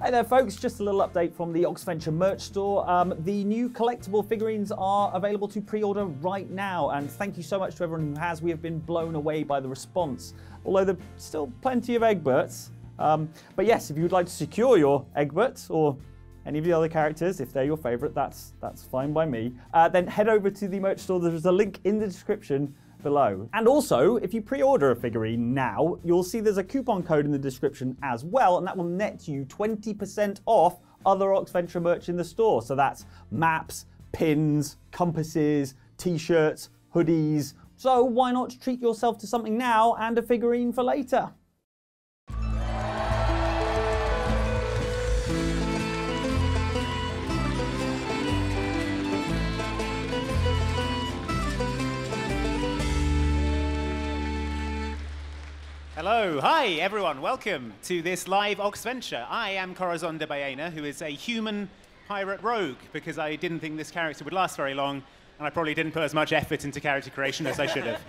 Hey there folks, just a little update from the Oxventure merch store. The new collectible figurines are available to pre-order right now, and thank you so much to everyone who has. We have been blown away by the response, although there's still plenty of Egberts. But yes, if you would like to secure your Egbert or any of the other characters, if they're your favourite, that's fine by me. Then head over to the merch store. There's a link in the description below. And also, if you pre-order a figurine now, you'll see there's a coupon code in the description as well, and that will net you 20% off other Oxventure merch in the store. So that's maps, pins, compasses, t-shirts, hoodies. So why not treat yourself to something now and a figurine for later? Hello, hi everyone, welcome to this live Oxventure. I am Corazon de Baena, who is a human pirate rogue, because I didn't think this character would last very long, and I probably didn't put as much effort into character creation as I should have.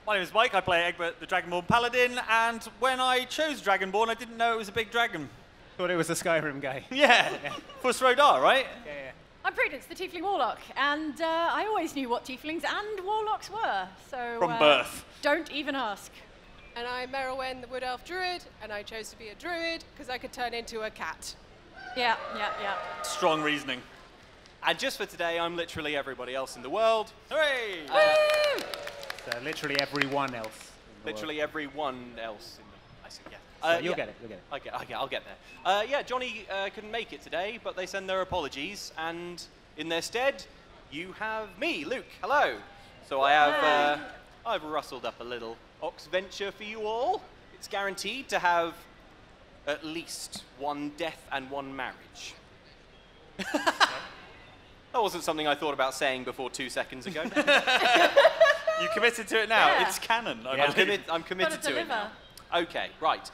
My name is Mike, I play Egbert the Dragonborn Paladin, and when I chose Dragonborn, I didn't know it was a big dragon. Thought it was the Skyrim guy. Yeah, Fuss Rodar, right? Yeah. I'm Prudence, the Tiefling Warlock, and I always knew what Tieflings and Warlocks were, so... From birth. Don't even ask. And I'm Merylwen, the Wood Elf Druid, and I chose to be a druid because I could turn into a cat. Yeah. Strong reasoning. And just for today, I'm literally everybody else in the world. Hooray! So literally everyone else. Literally everyone else in the... I see, yeah. So you'll get it. I'll get there. Yeah, Johnny couldn't make it today, but they send their apologies, and in their stead, you have me, Luke. Hello. So I have I've rustled up a little Oxventure for you all. It's guaranteed to have at least one death and one marriage. That wasn't something I thought about saying before 2 seconds ago. You committed to it now. Yeah. It's canon. I'm committed to it now. Okay, right.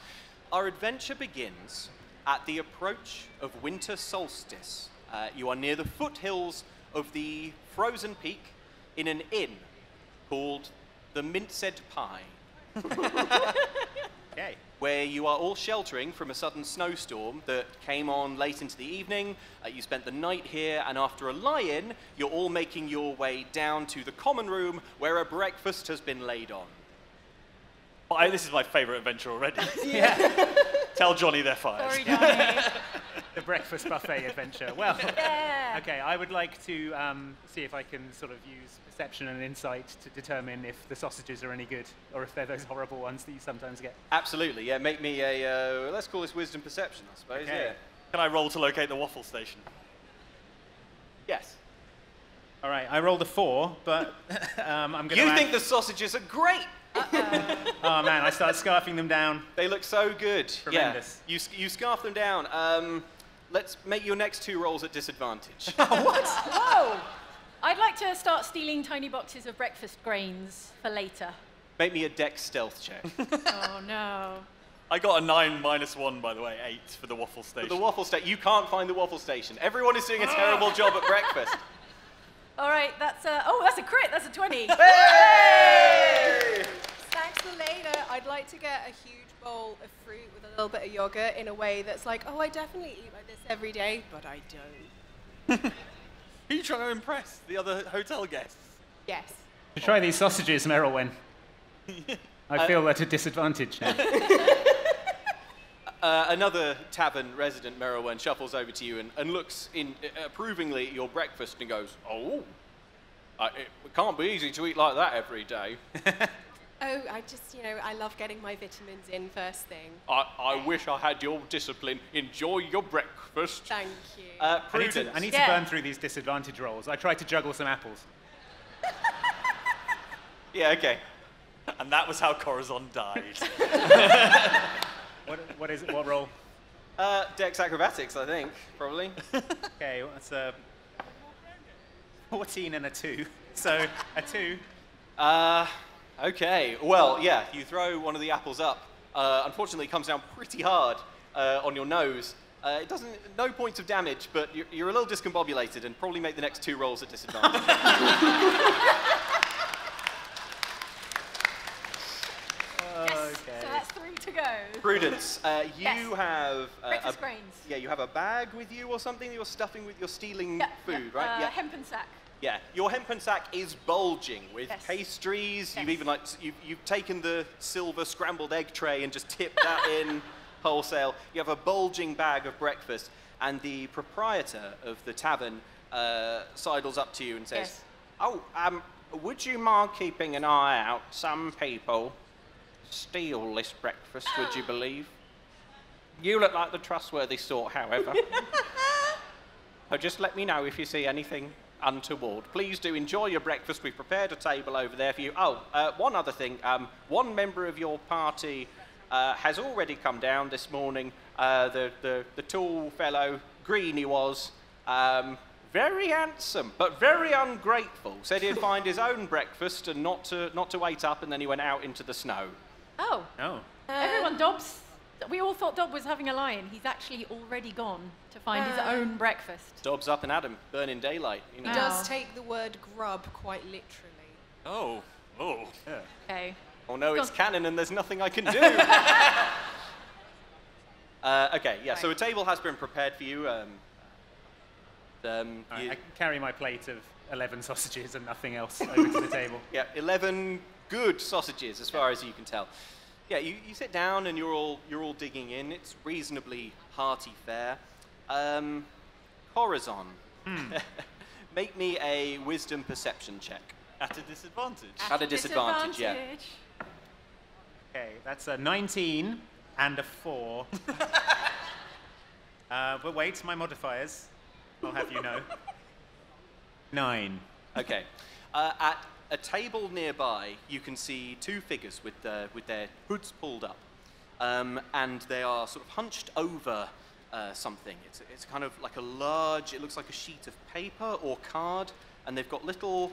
Our adventure begins at the approach of winter solstice. You are near the foothills of the frozen peak in an inn called the Minced Pie. Okay. Where you are all sheltering from a sudden snowstorm that came on late into the evening. You spent the night here, and after a lie-in, you're all making your way down to the common room where a breakfast has been laid on. This is my favourite adventure already. Yeah. Tell Johnny they're fired. Sorry, Johnny. The breakfast buffet adventure. Well, Yeah. okay, I would like to see if I can sort of use perception and insight to determine if the sausages are any good, or if they're those horrible ones that you sometimes get. Absolutely, yeah. Make me a, let's call this wisdom perception, I suppose, Okay. yeah. Can I roll to locate the waffle station? Yes. All right, I rolled a 4, but I'm going to... You think the sausages are great! Oh man, I started scarfing them down. They look so good. Tremendous. Yeah, you scarf them down. Let's make your next 2 rolls at disadvantage. What? Whoa! I'd like to start stealing tiny boxes of breakfast grains for later. Make me a dex stealth check. Oh no. I got a 9 minus 1, by the way, 8 for the waffle station. The waffle station. You can't find the waffle station. Everyone is doing a terrible job at breakfast. All right, that's a crit. That's a 20. Hey! Snacks for later. I'd like to get a huge bowl of fruit with a little bit of yogurt in a way that's like, oh, I definitely eat like this every day, but I don't. Who are you trying to impress? The other hotel guests? Yes. To try these sausages, Merylwen. I feel at a disadvantage now. Another tavern resident, Merylwen, shuffles over to you and looks approvingly at your breakfast and goes, oh, it can't be easy to eat like that every day. Oh, I just, I love getting my vitamins in first thing. I wish I had your discipline. Enjoy your breakfast. Thank you. Prudence. I need to burn through these disadvantage rolls. I tried to juggle some apples. Yeah, okay. And that was how Corazon died. What is it? What roll? Dex acrobatics, I think, probably. Okay, well, that's a 14 and a 2. So a 2. Okay. Well, yeah, you throw one of the apples up. Unfortunately, it comes down pretty hard on your nose. It doesn't, no points of damage, but you're a little discombobulated and probably make the next 2 rolls at disadvantage. Yes, so that's 3 to go. Prudence, you Yes. have Breakfast grains. yeah, you have a bag with you or something that you're stuffing with your stealing Yeah, food, yeah. right? Yeah. Hempen sack. Yeah, your hempen sack is bulging with Yes. pastries. You've Yes. even you've taken the silver scrambled egg tray and just tipped that in wholesale. You have a bulging bag of breakfast, and the proprietor of the tavern sidles up to you and says, Yes. "Oh, would you mind keeping an eye out? Some people steal this breakfast, would you believe? You look like the trustworthy sort, however. So just let me know if you see anything untoward. Please do enjoy your breakfast. We've prepared a table over there for you. Oh, one other thing. One member of your party has already come down this morning. The tall fellow, green he was, very handsome, but very ungrateful. Said he'd find his own breakfast and not to wait up, and then he went out into the snow." Oh. Oh. Everyone, Dobbs. We all thought Dob was having a lie-in. He's actually already gone to find his own breakfast. Dobbs up and Adam, burning daylight. You He know. does take the word grub quite literally. Oh. Oh. Okay. Oh no, it's Go on. canon and there's nothing I can do. Okay, yeah, so a table has been prepared for you. All right, I can carry my plate of 11 sausages and nothing else over to the table. Yeah, 11 good sausages as far as you can tell. Yeah, you sit down and you're all digging in. It's reasonably hearty fare. Corazon, make me a wisdom perception check. At a disadvantage. At a disadvantage, yeah. Okay, that's a 19 and a 4. But wait, my modifiers, I'll have you know. 9. Okay. At a table nearby, you can see two figures with their hoods pulled up, and they are sort of hunched over something. It's kind of like a large, it looks like a sheet of paper or card, and they've got little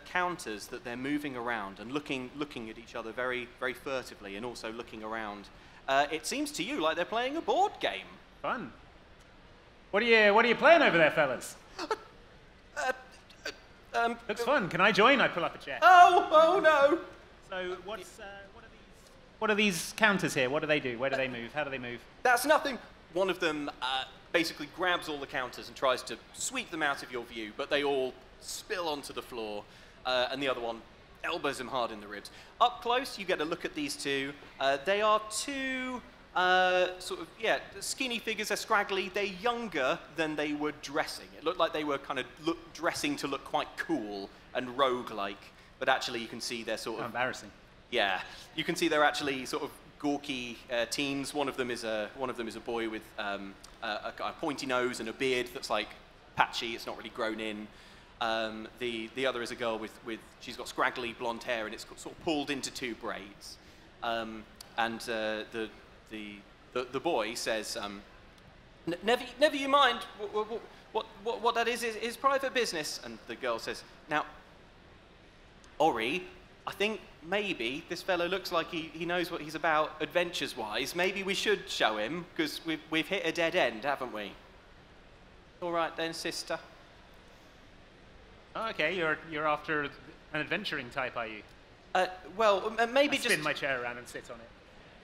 counters that they're moving around and looking at each other very, very furtively, and also looking around. It seems to you like they're playing a board game. Fun. What are you playing over there, fellas? Looks fun. Can I join? I pull up a chair. Oh no! So what are these counters here? What do they do? Where do they move? How do they move? That's nothing. One of them basically grabs all the counters and tries to sweep them out of your view, but they all spill onto the floor, and the other one elbows him hard in the ribs. Up close, you get a look at these two. They are two sort of, skinny figures. They're scraggly. They're younger than they were dressing. It looked like they were kind of dressing to look quite cool and rogue-like, but actually you can see they're sort of... Embarrassing. Yeah, you can see they're actually sort of gawky teens. One of them is a boy with a pointy nose and a beard that's like patchy. It's not really grown in. The other is a girl with she's got scraggly blonde hair and it's sort of pulled into two braids. And the boy says, "Never you mind. What that is private business." And the girl says, "Now, Ori, I think maybe this fellow looks like he knows what he's about adventures-wise. Maybe we should show him, because we've hit a dead end, haven't we?" "All right then, sister." Oh, okay, you're after an adventuring type, are you? Well, maybe I just... spin my chair around and sit on it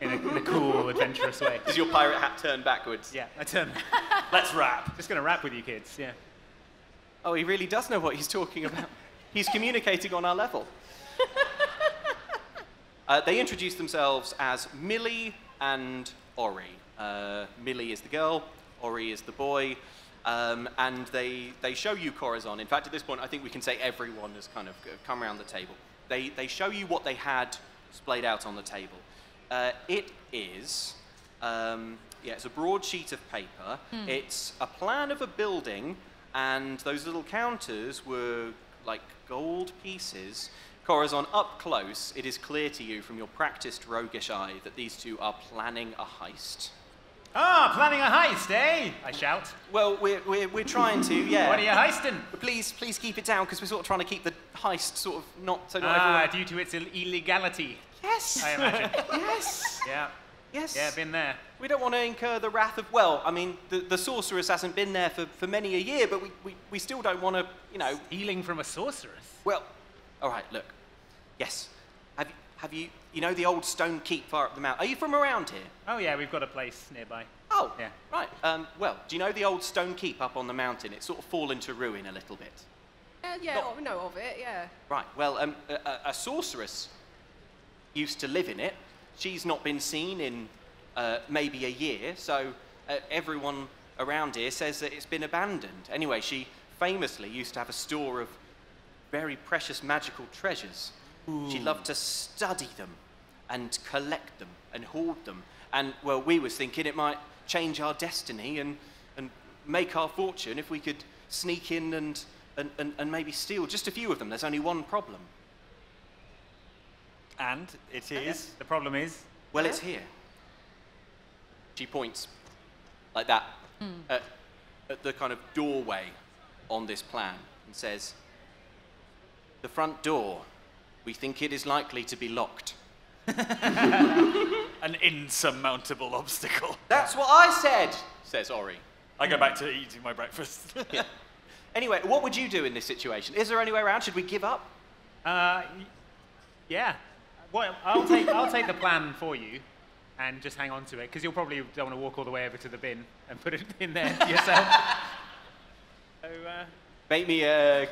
in a cool, adventurous way. Does your pirate hat turn backwards? Yeah, I turn. Let's rap. Just gonna rap with you kids, yeah. Oh, he really does know what he's talking about. He's communicating on our level. They introduce themselves as Millie and Ori. Millie is the girl, Ori is the boy, and they show you Corazon. In fact, at this point, I think we can say everyone has kind of come around the table. They show you what they had splayed out on the table. It is, it's a broad sheet of paper. It's a plan of a building, and those little counters were like gold pieces. Corazon, up close, it is clear to you from your practiced roguish eye that these two are planning a heist. Ah, planning a heist, eh? I shout. Well, we're trying to, yeah. What are you heisting? But please keep it down, because we're sort of trying to keep the heist sort of not Ah, everyone... due to its illegality, Yes! I imagine. Yes! Yeah. Yes! Yeah, been there. We don't want to incur the wrath of... Well, I mean, the sorceress hasn't been there for many a year, but we still don't want to, you know... Stealing from a sorceress? Well, all right, look. Yes. have you know the old stone keep far up the mountain? Are you from around here? Oh yeah, we've got a place nearby. Oh, Yeah. right. Well, do you know the old stone keep up on the mountain? It's sort of fallen to ruin a little bit. Yeah, I know of it, yeah. Right. Well, a sorceress used to live in it. She's not been seen in maybe a year, so everyone around here says that it's been abandoned. Anyway, she famously used to have a store of very precious magical treasures. She loved to study them and collect them and hoard them. And, well, we was thinking it might change our destiny and make our fortune if we could sneak in and maybe steal just a few of them. There's only one problem. And it is. The problem is, Well, it's here. She points like that at the kind of doorway on this plan and says, "The front door, we think it is likely to be locked." An insurmountable obstacle. That's what I said, says Ori. I go back to eating my breakfast. Yeah. Anyway, what would you do in this situation? Is there any way around? Should we give up? yeah. Well, I'll take the plan for you, and just hang on to it, because you'll probably don't want to walk all the way over to the bin and put it in there yourself. So, Make me a,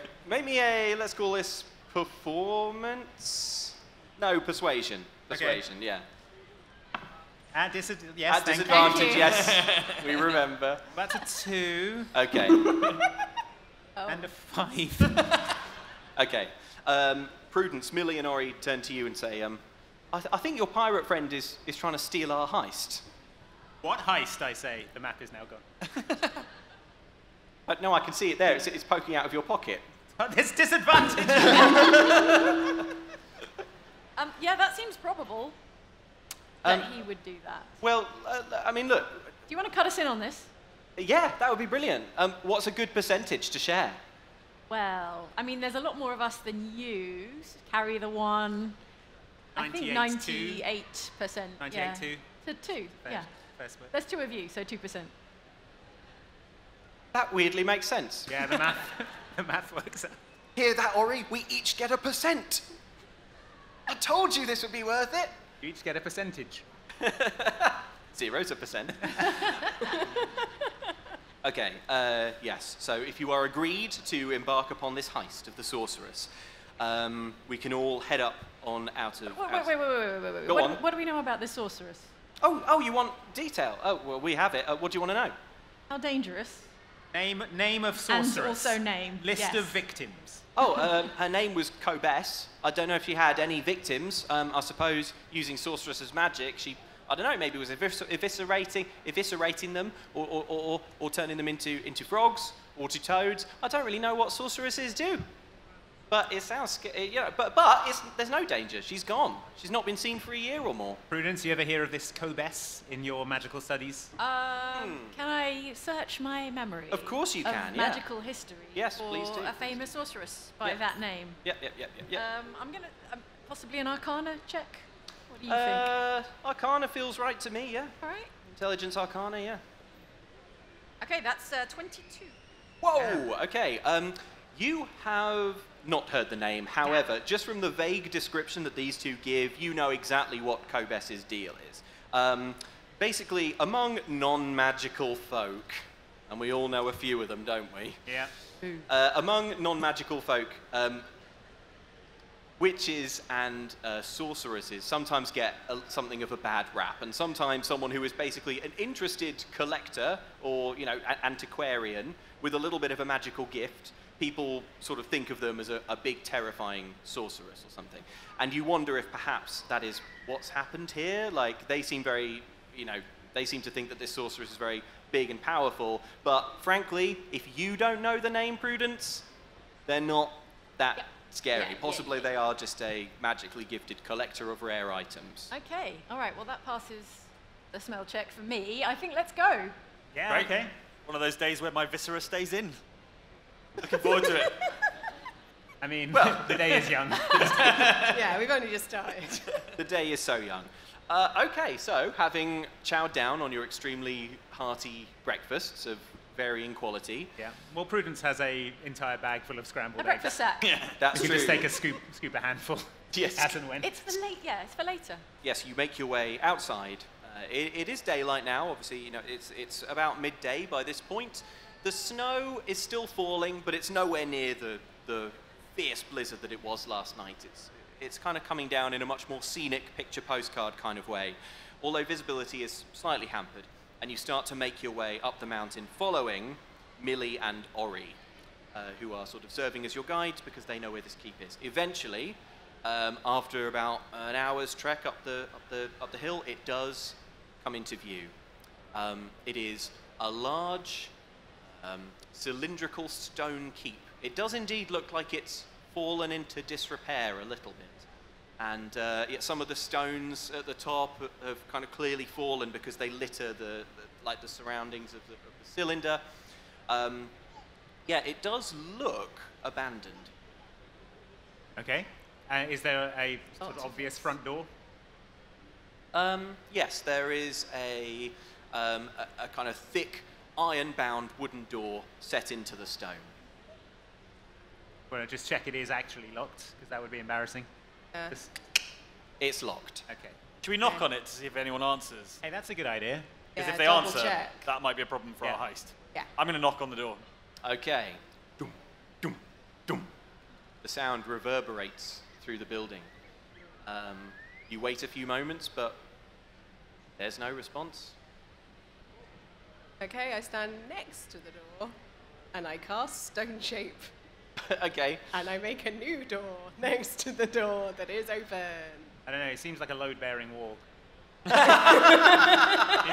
let's call this performance? No, persuasion. Persuasion, yeah. At yes, At thank you. disadvantage, yes. We remember. That's a 2 Okay. and a 5. Okay. Prudence, Millie and Ori turn to you and say, I think your pirate friend is trying to steal our heist. What heist, I say? The map is now gone. No, I can see it there. It's poking out of your pocket. There's disadvantage. Yeah, that seems probable that he would do that. Well, I mean, look. Do you want to cut us in on this? Yeah, that would be brilliant. What's a good percentage to share? Well, I mean, there's a lot more of us than you. Carry the one. I think 98%. 98 yeah. 2. So 2, yeah. Fair split. There's 2 of you, so 2%. That weirdly makes sense. Yeah, the math works out. Hear that, Ori? We each get a percent. I told you this would be worth it. You each get a percentage. 0's a percent. Okay, yes. So if you are agreed to embark upon this heist of the sorceress, we can all head up on out of... Wait. Go on. What do we know about this sorceress? Oh, you want detail? Oh, well, we have it. What do you want to know? How dangerous? Name of sorceress. And also name. List yes. of victims. Oh, her name was Cobess. I don't know if she had any victims. I suppose using sorceress's magic, she, I don't know, maybe was eviscerating them, or turning them into frogs or to toads. I don't really know what sorceresses do. But it sounds, but there's no danger. She's gone. She's not been seen for a year or more. Prudence, you ever hear of this Cobess in your magical studies? Can I search my memory? Of course you can, of yeah. magical history. Yes, for please do. a famous sorceress by Yeah. that name. Yep. I'm gonna possibly an Arcana check. What do you think? Arcana feels right to me, yeah. All right. Intelligence Arcana, yeah. Okay, that's 22. Whoa, okay. You have not heard the name. However, just from the vague description that these two give, you know exactly what Cobess's deal is. Basically, among non-magical folk, and we all know a few of them, don't we? Yeah. Among non-magical folk, witches and sorceresses sometimes get something of a bad rap, and sometimes someone who is basically an interested collector or, antiquarian with a little bit of a magical gift, people sort of think of them as a big, terrifying sorceress or something. And you wonder if perhaps that is what's happened here. Like, they seem very, they seem to think that this sorceress is very big and powerful, but frankly, if you don't know the name Prudence, they're not that scary. Possibly they are just a magically gifted collector of rare items. Okay. All right. Well, that passes the smell check for me. I think let's go. Yeah, Great. okay. One of those days where my viscera stays in. Looking forward to it. I mean, Well- the day is young. Yeah, we've only just started. The day is so young. Okay, so having chowed down on your extremely hearty breakfasts of varying quality, Yeah. Well, Prudence has an entire bag full of scrambled A breakfast eggs. sack. that's You true. can just take a scoop a handful. Yes. As and when. It's for late. Yeah, it's for later. Yes, you make your way outside. It is daylight now. Obviously, you know it's about midday by this point. The snow is still falling, but it's nowhere near the fierce blizzard that it was last night. It's kind of coming down in a much more scenic picture postcard kind of way, although visibility is slightly hampered. And you start to make your way up the mountain, following Millie and Ori, who are sort of serving as your guides because they know where this keep is. Eventually, after about an hour's trek up the hill, it does come into view. It is a large cylindrical stone keep. It does indeed look like it's fallen into disrepair a little bit. And yet some of the stones at the top have kind of clearly fallen because they litter the surroundings of the cylinder. Yeah, it does look abandoned. Okay. Is there a sort of obvious front door? Yes, there is a kind of thick, iron-bound wooden door set into the stone. Well, just check it is actually locked, because that would be embarrassing. It's locked. Okay. Should we knock on it to see if anyone answers? Hey, that's a good idea. Because Yeah, if they double answer, check. that might be a problem for Yeah. our heist. Yeah. I'm going to knock on the door. Okay. Dum, dum, dum. The sound reverberates through the building. You wait a few moments, but there's no response. Okay, I stand next to the door, and I cast Stone Shape, Okay. and I make a new door next to the door that is open. I don't know, it seems like a load-bearing wall. The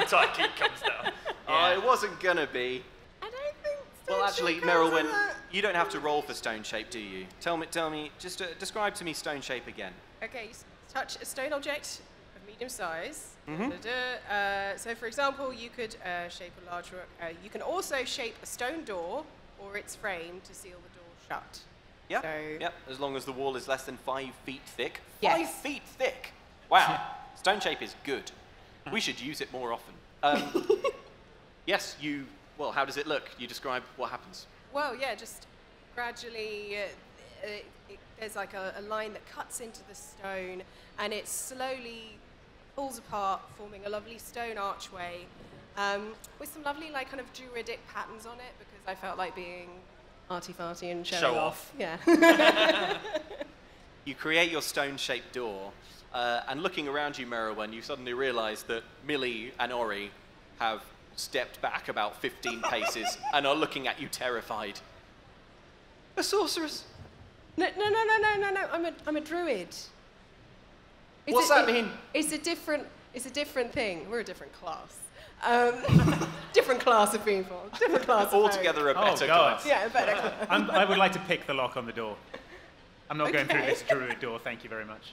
entire keep comes down. Oh, it wasn't gonna be. I don't think Stone Well, actually, Shape comes Merylwen, in that. you don't have to roll for stone shape, do you? Tell me, just describe to me stone shape again. Okay, you touch a stone object of medium size. Mhm. So, for example, you could shape a large rock. You can also shape a stone door or its frame to seal the door shut. Yep. So- Yep. As long as the wall is less than 5 feet thick. Yes. 5 feet thick. Wow. Stone shape is good. We should use it more often. Yes. Well, how does it look? You describe what happens. Well, yeah, just gradually, there's like a line that cuts into the stone, and it slowly pulls apart, forming a lovely stone archway with some lovely, like, kind of druidic patterns on it, because I felt like being arty-farty and showing Show off. Yeah. You create your stone-shaped door, and looking around you, Merylwen, you suddenly realise that Millie and Ori have stepped back about 15 paces and are looking at you terrified. A sorceress? No. I'm a druid. What's that mean? It's a different thing. We're a different class. Different class of people. Different class of folk. Altogether a Oh, better God. class. Yeah, a better class. I would like to pick the lock on the door. I'm not going through Okay. this druid door, thank you very much.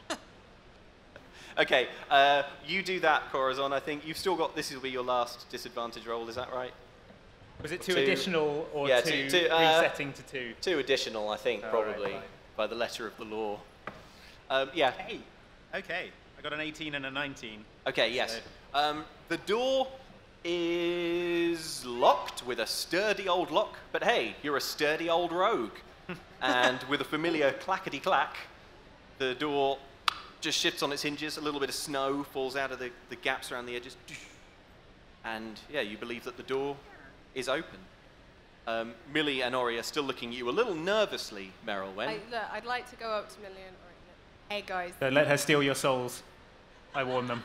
Okay, you do that, Corazon. I think you've still got, this will be your last disadvantage roll, is that right? Was it two Two- additional or yeah, two two- resetting to 2? 2 additional, I think, All probably, right, fine. by the letter of the law. Yeah, Hey, okay. I got an 18 and a 19. okay, yes. The door is locked with a sturdy old lock, but hey, you're a sturdy old rogue. And with a familiar clackety-clack, the door just shifts on its hinges, a little bit of snow falls out of the gaps around the edges, and yeah, you believe that the door is open. Millie and Ori are still looking at you a little nervously, Merylwen. I'd like to go up to Millie and hey guys. Don't let her steal your souls. I warn them.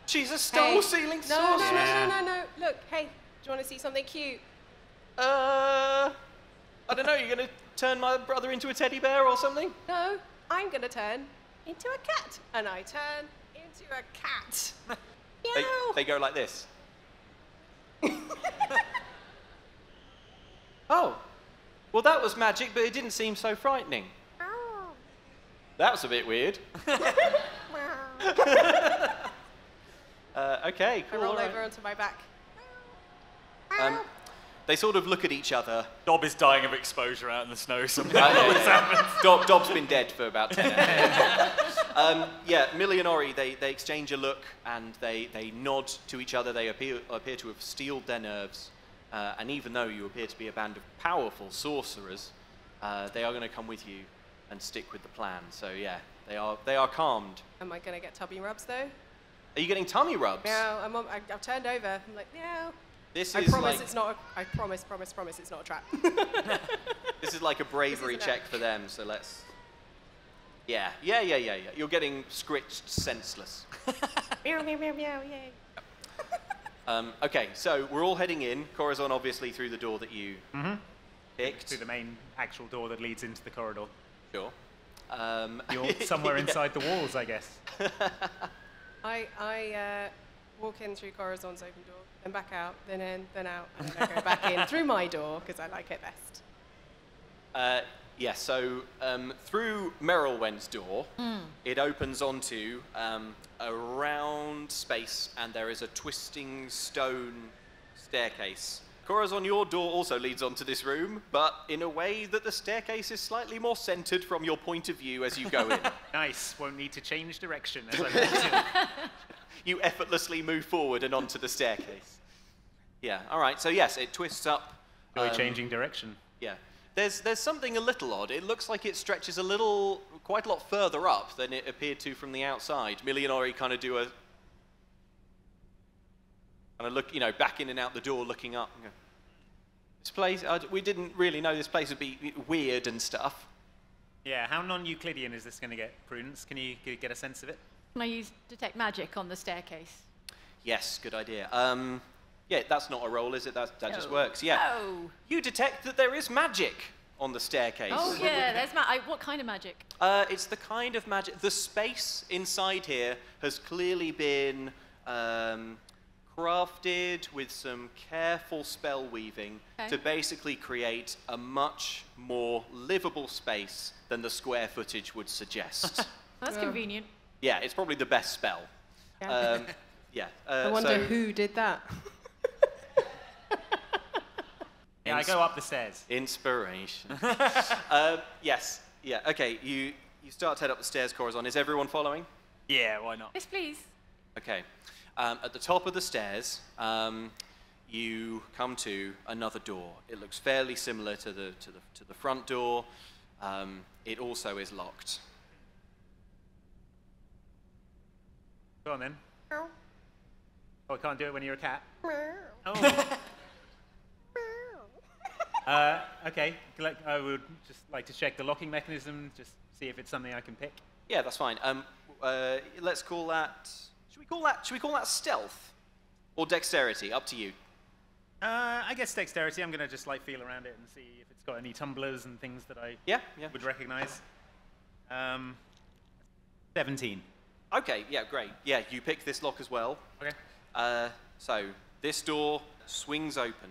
She's a Hey. stone-sealing sorceress! No. Look, hey, do you want to see something cute? I don't know, you're going to turn my brother into a teddy bear or something? No, I'm going to turn into a cat. And I turn into a cat. Meow. They go like this. Oh, well that was magic, but it didn't seem so frightening. That was a bit weird. Okay, I cool. roll all right. over onto my back. They sort of look at each other. Dob is dying of exposure out in the snow somewhere. Dob's been dead for about 10 minutes. Yeah, Millie and Ori, they exchange a look and they nod to each other. They appear to have steeled their nerves. And even though you appear to be a band of powerful sorcerers, they are going to come with you and stick with the plan. So yeah, They are calmed. Am I going to get tummy rubs, though? Are you getting tummy rubs? Meow. I've turned over. I'm like, meow. This I is promise like, it's not I promise it's not a trap. this is like a bravery check for them, so let's... Yeah. You're getting scritched senseless. Meow, meow, meow, meow, yay. Okay, so we're all heading in. Corazon, obviously, through the door that you picked. Through the main actual door that leads into the corridor. Sure. You're somewhere inside the walls, I guess. I walk in through Corazon's open door, then back out, then in, then out, and then I go back in through my door because I like it best. Yeah, so through Merylwen's door, it opens onto a round space, and there is a twisting stone staircase. Corazon, your door also leads onto this room, but in a way that the staircase is slightly more centered from your point of view as you go in. Nice. Won't need to change direction as I walk in. You effortlessly move forward and onto the staircase. Yeah, all right, so yes, it twists up. Changing direction. Yeah. There's something a little odd. It looks like it stretches quite a lot further up than it appeared to from the outside. Millionori kind of do a... kind of look, back in and out the door, looking up. This place, we didn't really know this place would be weird and stuff. Yeah, how non-Euclidean is this going to get, Prudence? Can you get a sense of it? Can I use Detect Magic on the staircase? Yes, good idea. Yeah, that's not a roll, is it? That just No. works, yeah. No. You detect that there is magic on the staircase. Oh, yeah, there's what kind of magic? It's the kind of magic... The space inside here has clearly been crafted with some careful spell weaving to basically create a much more livable space than the square footage would suggest. That's convenient. Yeah, it's probably the best spell. Yeah. I wonder so who did that. Yeah, I go up the stairs. Inspiration. Yes. Yeah. Okay. You start to head up the stairs, Corazon. Is everyone following? Yeah, why not? Yes, please. Okay. At the top of the stairs, you come to another door. It looks fairly similar to the front door. It also is locked. Go on then. Oh, I can't do it when you're a cat. Oh. Okay. I would just like to check the locking mechanism, just see if it's something I can pick. Yeah, that's fine. Let's call that. Should we call that stealth or dexterity? Up to you. I guess dexterity. I'm gonna just like feel around it and see if it's got any tumblers and things that I would recognize. 17. Okay. Yeah. Great. Yeah. You pick this lock as well. Okay. So this door swings open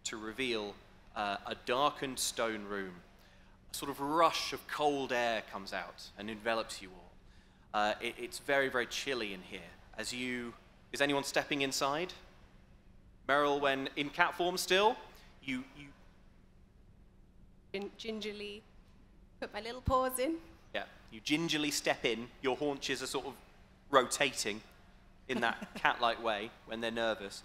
to reveal a darkened stone room. A sort of rush of cold air comes out and envelops you all. It's very, very chilly in here. Is anyone stepping inside? Meryl, when in cat form still, you Gingerly put my little paws in. Yeah, you gingerly step in. Your haunches are sort of rotating in that cat-like way when they're nervous.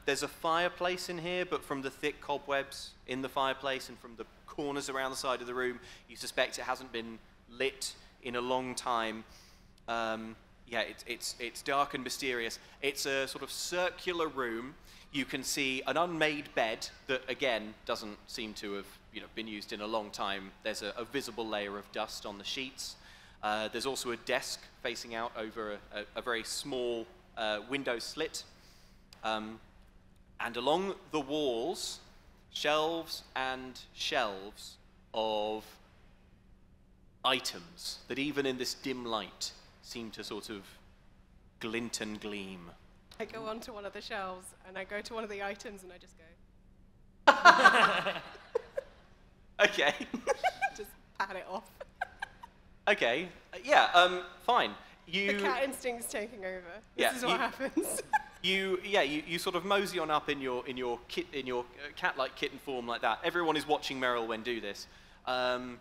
There's a fireplace in here, but from the thick cobwebs in the fireplace and from the corners around the side of the room, you suspect it hasn't been lit in a long time. Yeah, it's dark and mysterious. It's a sort of circular room. You can see an unmade bed that, again, doesn't seem to have been used in a long time. There's a visible layer of dust on the sheets. There's also a desk facing out over a very small window slit. And along the walls, shelves and shelves of items that even in this dim light seem to sort of glint and gleam. I go onto one of the shelves and I go to one of the items and I just go. Okay. Just pat it off. Okay. Yeah. Fine. The cat instinct's taking over. Yeah, This is what happens. You sort of mosey on up in your cat-like kitten form like that. Everyone is watching Merylwen do this, and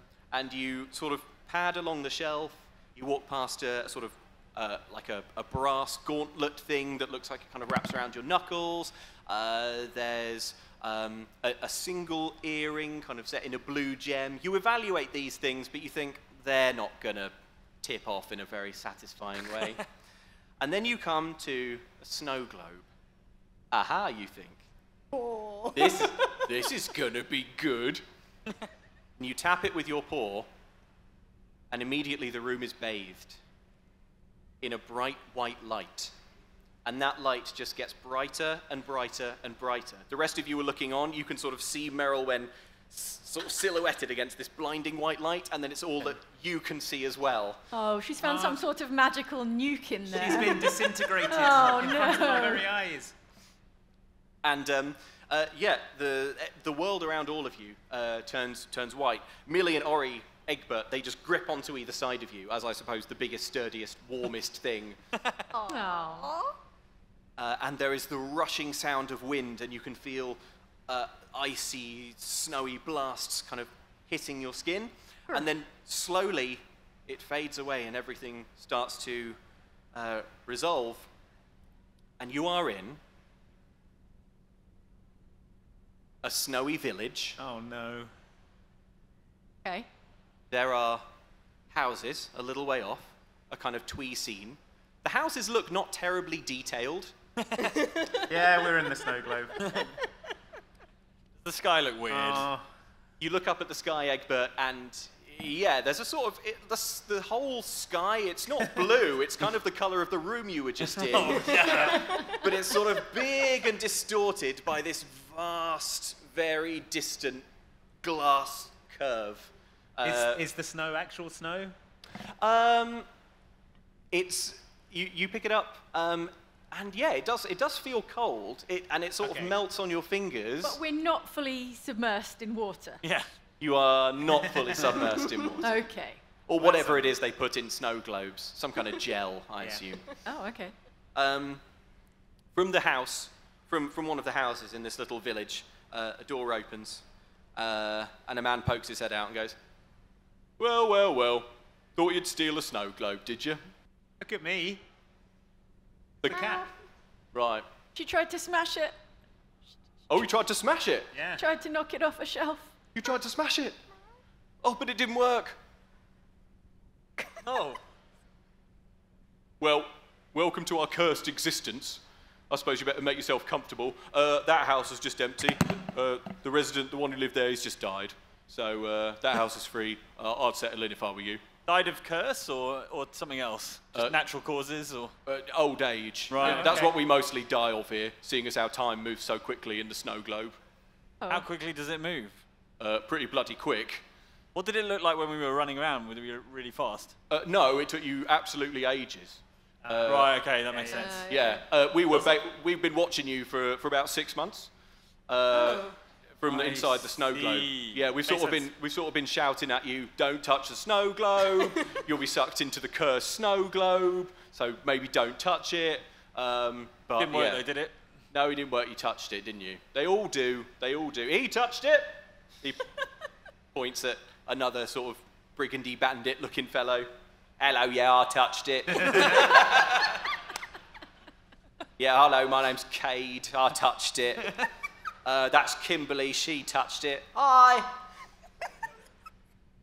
you sort of pad along the shelf. You walk past a sort of like a brass gauntlet thing that looks like it kind of wraps around your knuckles. There's a single earring kind of set in a blue gem. You evaluate these things, but you think they're not gonna tip off in a very satisfying way. And then you come to a snow globe. Aha, you think. Oh. This is gonna be good. And you tap it with your paw, and immediately the room is bathed in a bright white light. And that light just gets brighter and brighter and brighter. The rest of you are looking on. You can sort of see Merylwen sort of silhouetted against this blinding white light, and then it's all that you can see as well. Oh, she's found some sort of magical nuke in there. She's been disintegrated Oh, in no. front of my very eyes. And yeah, the world around all of you turns white. Millie and Ori, Egbert, they just grip onto either side of you, as I suppose the biggest, sturdiest, warmest thing. Oh. And there is the rushing sound of wind, and you can feel icy, snowy blasts kind of hitting your skin. Sure. And then slowly it fades away and everything starts to resolve. And you are in a snowy village. Oh, no. Okay. There are houses a little way off, a kind of twee scene. The houses look not terribly detailed. Yeah, we're in the snow globe. Does the sky look weird? You look up at the sky, Egbert, and yeah, there's a sort of, the whole sky, it's not blue, it's kind of the colour of the room you were just in. Oh, yeah. But it's sort of big and distorted by this vast, very distant glass curve. Is the snow actual snow? It's, you pick it up, and yeah, it does feel cold, and it sort of melts on your fingers. But we're not fully submersed in water. Yeah. You are not fully submersed in water. Okay. Or whatever it is they put in snow globes. Some kind of gel, I assume. Oh, okay. From the house, from one of the houses in this little village, a door opens, and a man pokes his head out and goes, "Well, well, well, thought you'd steal a snow globe, did you?" Look at me. The cat. Right. She tried to smash it. Oh, you tried to smash it? Yeah. Tried to knock it off a shelf. You tried to smash it? Oh, but it didn't work. Oh. Well, welcome to our cursed existence. I suppose you better make yourself comfortable. That house is just empty. The resident, the one who lived there, he's just died. So that house is free. I'd settle in if I were you. Died of curse or something else? Just natural causes or? Old age. Right. That's what we mostly die of here, seeing as our time moves so quickly in the snow globe. Oh. How quickly does it move? Pretty bloody quick. What did it look like when we were running around? Were we really fast? No, it took you absolutely ages. Right, okay, that makes sense. Yeah, we've been watching you for about 6 months. From inside the snow globe. Yeah, we've sort of been shouting at you, "Don't touch the snow globe. You'll be sucked into the cursed snow globe. So maybe don't touch it." But Didn't work though, did it? No, it didn't work. You touched it, didn't you? They all do. They all do. He touched it. He points at another sort of brigandy bandit-looking fellow. "Hello, yeah, I touched it." "Yeah, hello, my name's Cade. I touched it." "That's Kimberly, she touched it." "Hi."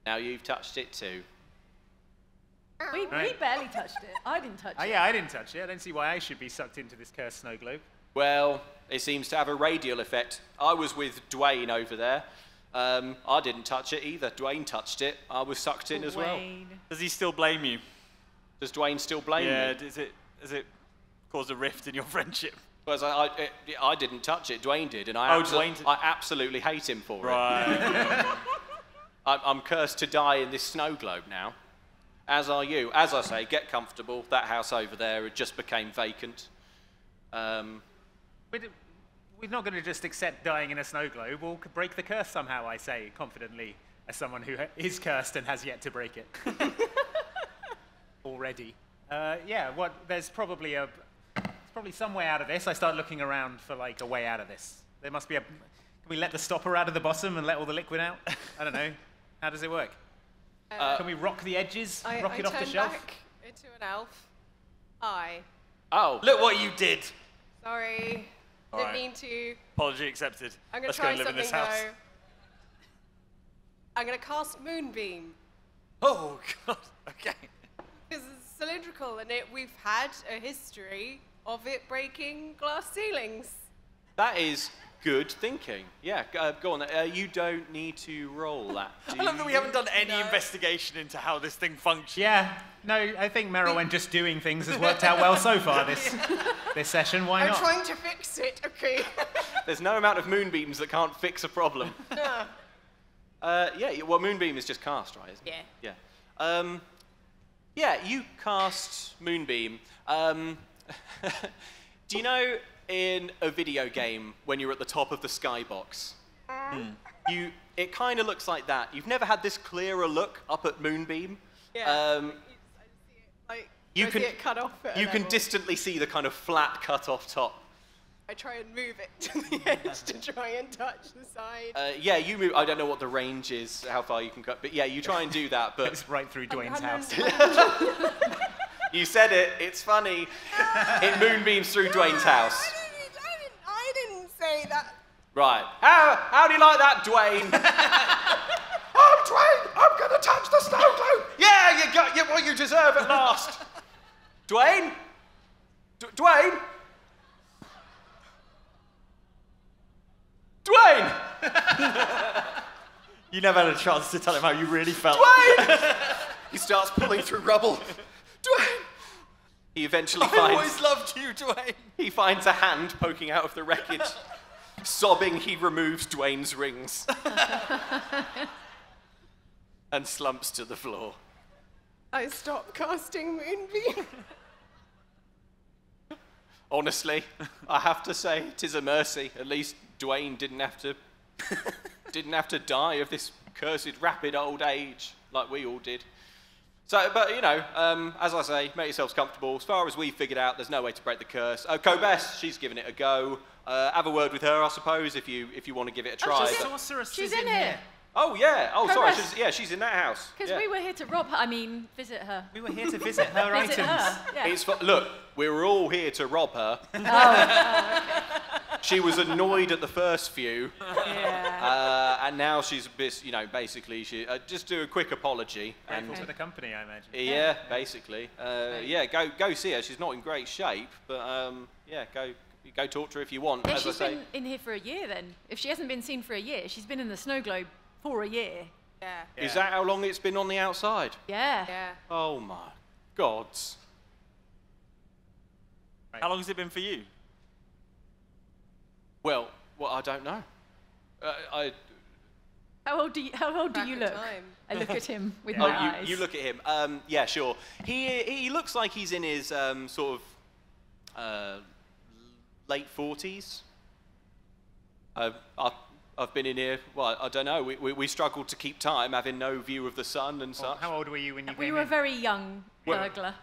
"Now you've touched it too." We barely touched it. I didn't touch it. Yeah, I didn't touch it. I don't see why I should be sucked into this cursed snow globe. "Well, it seems to have a radial effect. I was with Dwayne over there. I didn't touch it either. Dwayne touched it. I was sucked in as well." Does he still blame you? Does Dwayne still blame me? Yeah, does it cause a rift in your friendship? Because I didn't touch it, Dwayne did, and I absolutely hate him for it. Right. I'm cursed to die in this snow globe now, as are you. As I say, get comfortable. That house over there, it just became vacant. We're not going to just accept dying in a snow globe. We'll break the curse somehow, I say, confidently, as someone who is cursed and has yet to break it. Already. Yeah, there's probably some way out of this. I start looking around for, like, a way out of this. There must be can we let the stopper out of the bottom and let all the liquid out? I don't know. How does it work? Can we rock the edges? Rock it off the shelf? I turn back into an elf. Oh. Look what you did! Sorry. Didn't mean to. Apology accepted. I'm going Let's to go try and live in something, this house. though. I'm going to cast Moonbeam. Oh, God. Okay. Because it's cylindrical, and we've had a history of it breaking glass ceilings. That is good thinking. Yeah, go on. You don't need to roll that. I love that we haven't done any investigation into how this thing functions. Yeah, no, I think Merylwen just doing things has worked out well so far this session. Why not? I'm trying to fix it, okay? There's no amount of moonbeams that can't fix a problem. Yeah, well, moonbeam is just cast, right? Isn't it? Yeah. Yeah. Yeah, you cast moonbeam. Do you know in a video game when you're at the top of the skybox? It kind of looks like that. You've never had this clearer look up at moonbeam. Yeah. You can see it cut off at a You can level. distantly see the kind of flat cut off top. I try and move it to the edge to try and touch the side. Yeah, you move. I don't know what the range is, how far you can cut, but yeah, you try and do that. But It's right through Dwayne's house. you said it. It's funny. It moonbeams through Dwayne's house. I didn't say that. Right. How do you like that, Dwayne? I'm Dwayne. I'm gonna touch the snow globe. Yeah, you got what you deserve at last. Dwayne. Dwayne. Dwayne! You never had a chance to tell him how you really felt. Dwayne! He starts pulling through rubble. Dwayne! He eventually I always loved you, Dwayne. He finds a hand poking out of the wreckage. Sobbing, he removes Dwayne's rings. And slumps to the floor. I stopped casting Moonbeam. Honestly, I have to say, 'tis a mercy. At least Dwayne didn't have to die of this cursed rapid old age like we all did. So, but you know, as I say, make yourselves comfortable. As far as we've figured out, there's no way to break the curse. Kobes, she's given it a go. Have a word with her, I suppose, if you want to give it a try. She's in here. Oh yeah. Oh sorry. Kobes. She's in that house. Because we were here to rob her. I mean, visit her. We were here to visit her Visit items. her. Yeah. Look, we were all here to rob her. She was annoyed at the first few. Yeah. And now she's a bit, you know, basically, she just do a quick apology. Grateful for the company, I imagine. Yeah, basically. Yeah, go see her. She's not in great shape, but yeah, go talk to her if you want. Yeah, as I she's say. been in here for a year then. If she hasn't been seen for a year, she's been in the snow globe for a year. Yeah. Is that how long it's been on the outside? Yeah. Yeah. Oh my gods. Right. How long has it been for you? Well, I don't know. How old do you Back in look? time. I look at him with Yeah. my Oh, eyes. you look at him. Yeah, sure. He looks like he's in his sort of late 40s. I've been in here. Well, I don't know. We struggled to keep time, having no view of the sun and Well, such. how old were you when you We came were a in? very young Well, burglar.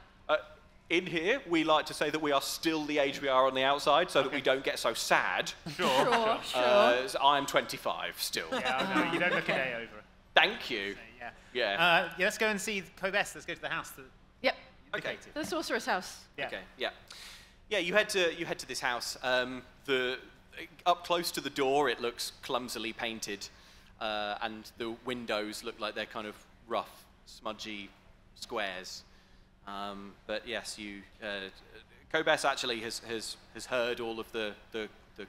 In here, we like to say that we are still the age we are on the outside, so that we don't get so sad. Sure. So I am 25 still. Yeah, no, you don't look a day over. Thank you. Yeah. Yeah. Yeah, let's go and see Kobes. Let's go to the house that Yep. indicated. The sorcerer's house. Yeah. Okay. Yeah. Yeah. You head to this house. Up close to the door, it looks clumsily painted, and the windows look like they're kind of rough, smudgy squares. But yes, Kobes actually has heard all of the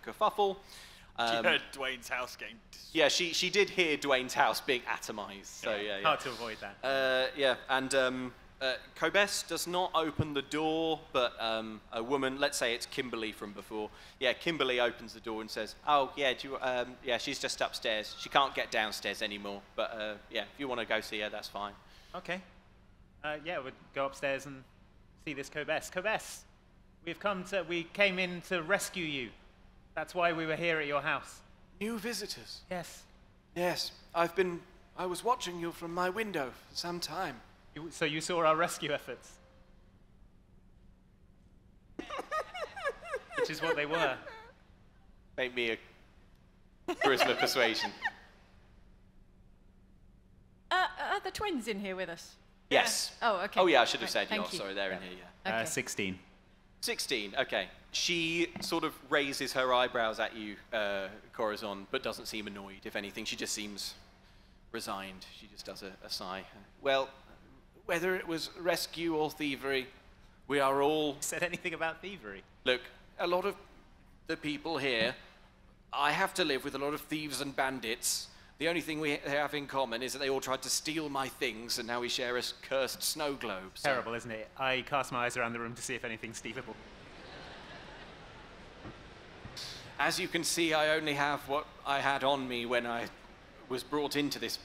kerfuffle. She heard Dwayne's house getting... Yeah, she did hear Dwayne's house being atomized. So yeah. Hard to avoid that. Yeah, and Kobes does not open the door, but a woman, let's say it's Kimberly from before. Yeah, Kimberly opens the door and says, "Oh yeah, yeah, she's just upstairs. She can't get downstairs anymore. But yeah, if you want to go see her, that's fine." Okay. Yeah, we'll go upstairs and see this Kobes. Kobes, we came in to rescue you. That's why we were here at your house. New visitors. Yes. Yes, I was watching you from my window for some time. So you saw our rescue efforts. Which is what they were. Make me a charisma persuasion. Are the twins in here with us? Yes. Oh, okay. Oh yeah, I should have Right, said. thank you. Sorry, they're in here. Yeah. Okay. 16. 16, okay. She sort of raises her eyebrows at you, Corazon, but doesn't seem annoyed. If anything, she just seems resigned. She just does a sigh. Well, whether it was rescue or thievery, we are all... Said anything about thievery? Look, a lot of the people here, I have to live with a lot of thieves and bandits. The only thing we have in common is that they all tried to steal my things, and now we share a cursed snow globe. So. Terrible, isn't it? I cast my eyes around the room to see if anything's stealable. As you can see, I only have what I had on me when I was brought into this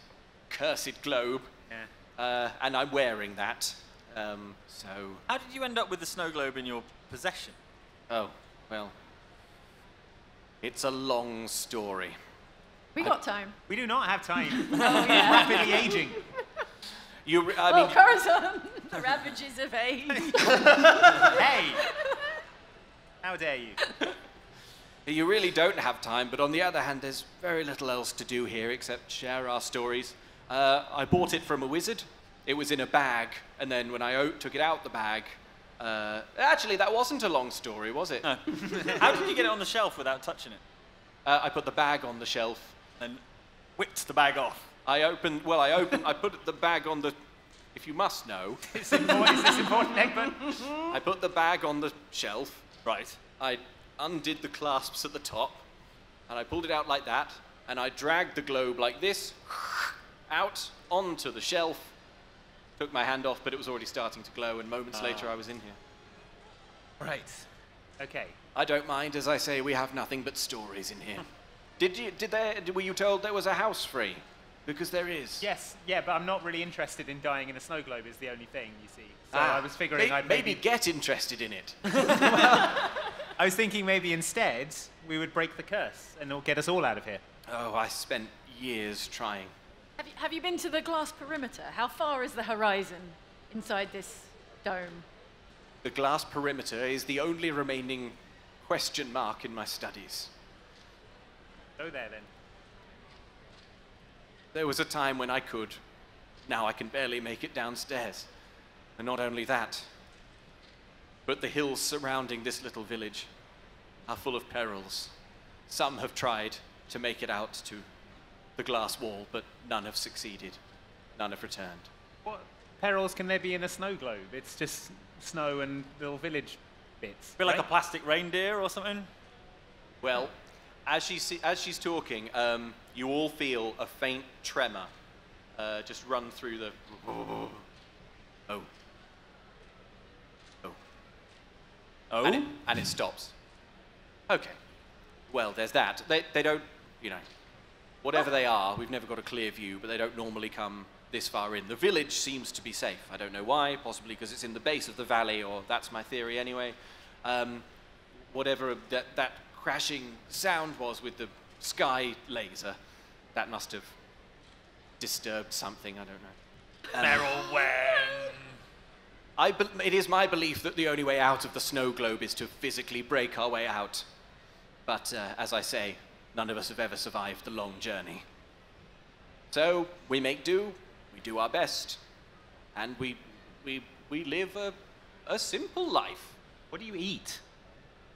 cursed globe. Yeah. And I'm wearing that. So... How did you end up with the snow globe in your possession? Oh, well... It's a long story. We got time. We do not have time. Oh, yeah. Rapidly aging. I mean... Corazon! The ravages of age. Hey! How dare you? You really don't have time, but on the other hand, there's very little else to do here except share our stories. I bought it from a wizard. It was in a bag, and then when I took it out the bag... actually, that wasn't a long story, was it? No. How did you get it on the shelf without touching it? I put the bag on the shelf. And whipped the bag off? I put the bag on the... If you must know. Is this important, Egbert? I put the bag on the shelf. Right. I undid the clasps at the top, and I pulled it out like that, and I dragged the globe like this, out onto the shelf, took my hand off, but it was already starting to glow, and moments later I was in here. Right. Okay. I don't mind, as I say, we have nothing but stories in here. Were you told there was a house free? Because there is. Yes, yeah, but I'm not really interested in dying in a snow globe is the only thing, you see. So I was figuring I'd maybe get interested in it. I was thinking maybe instead we would break the curse and it'll get us all out of here. Oh, I spent years trying. Have you been to the glass perimeter? How far is the horizon inside this dome? The glass perimeter is the only remaining question mark in my studies. Go there then. There was a time when I could. Now I can barely make it downstairs. And not only that, but the hills surrounding this little village are full of perils. Some have tried to make it out to the glass wall, but none have succeeded. None have returned. What perils can there be in a snow globe? It's just snow and little village bits. Feel like a plastic reindeer or something? Well, as she's talking, you all feel a faint tremor just run through the... Oh. Oh. Oh? And it stops. Okay. Well, there's that. They don't, you know, whatever they are, we've never got a clear view, but they don't normally come this far in. The village seems to be safe. I don't know why, possibly because it's in the base of the valley, or that's my theory anyway. Whatever that crashing sound was with the sky laser, that must have disturbed something, I don't know. It is my belief that the only way out of the snow globe is to physically break our way out. But as I say, none of us have ever survived the long journey. So we make do, we do our best, and we live a simple life. What do you eat?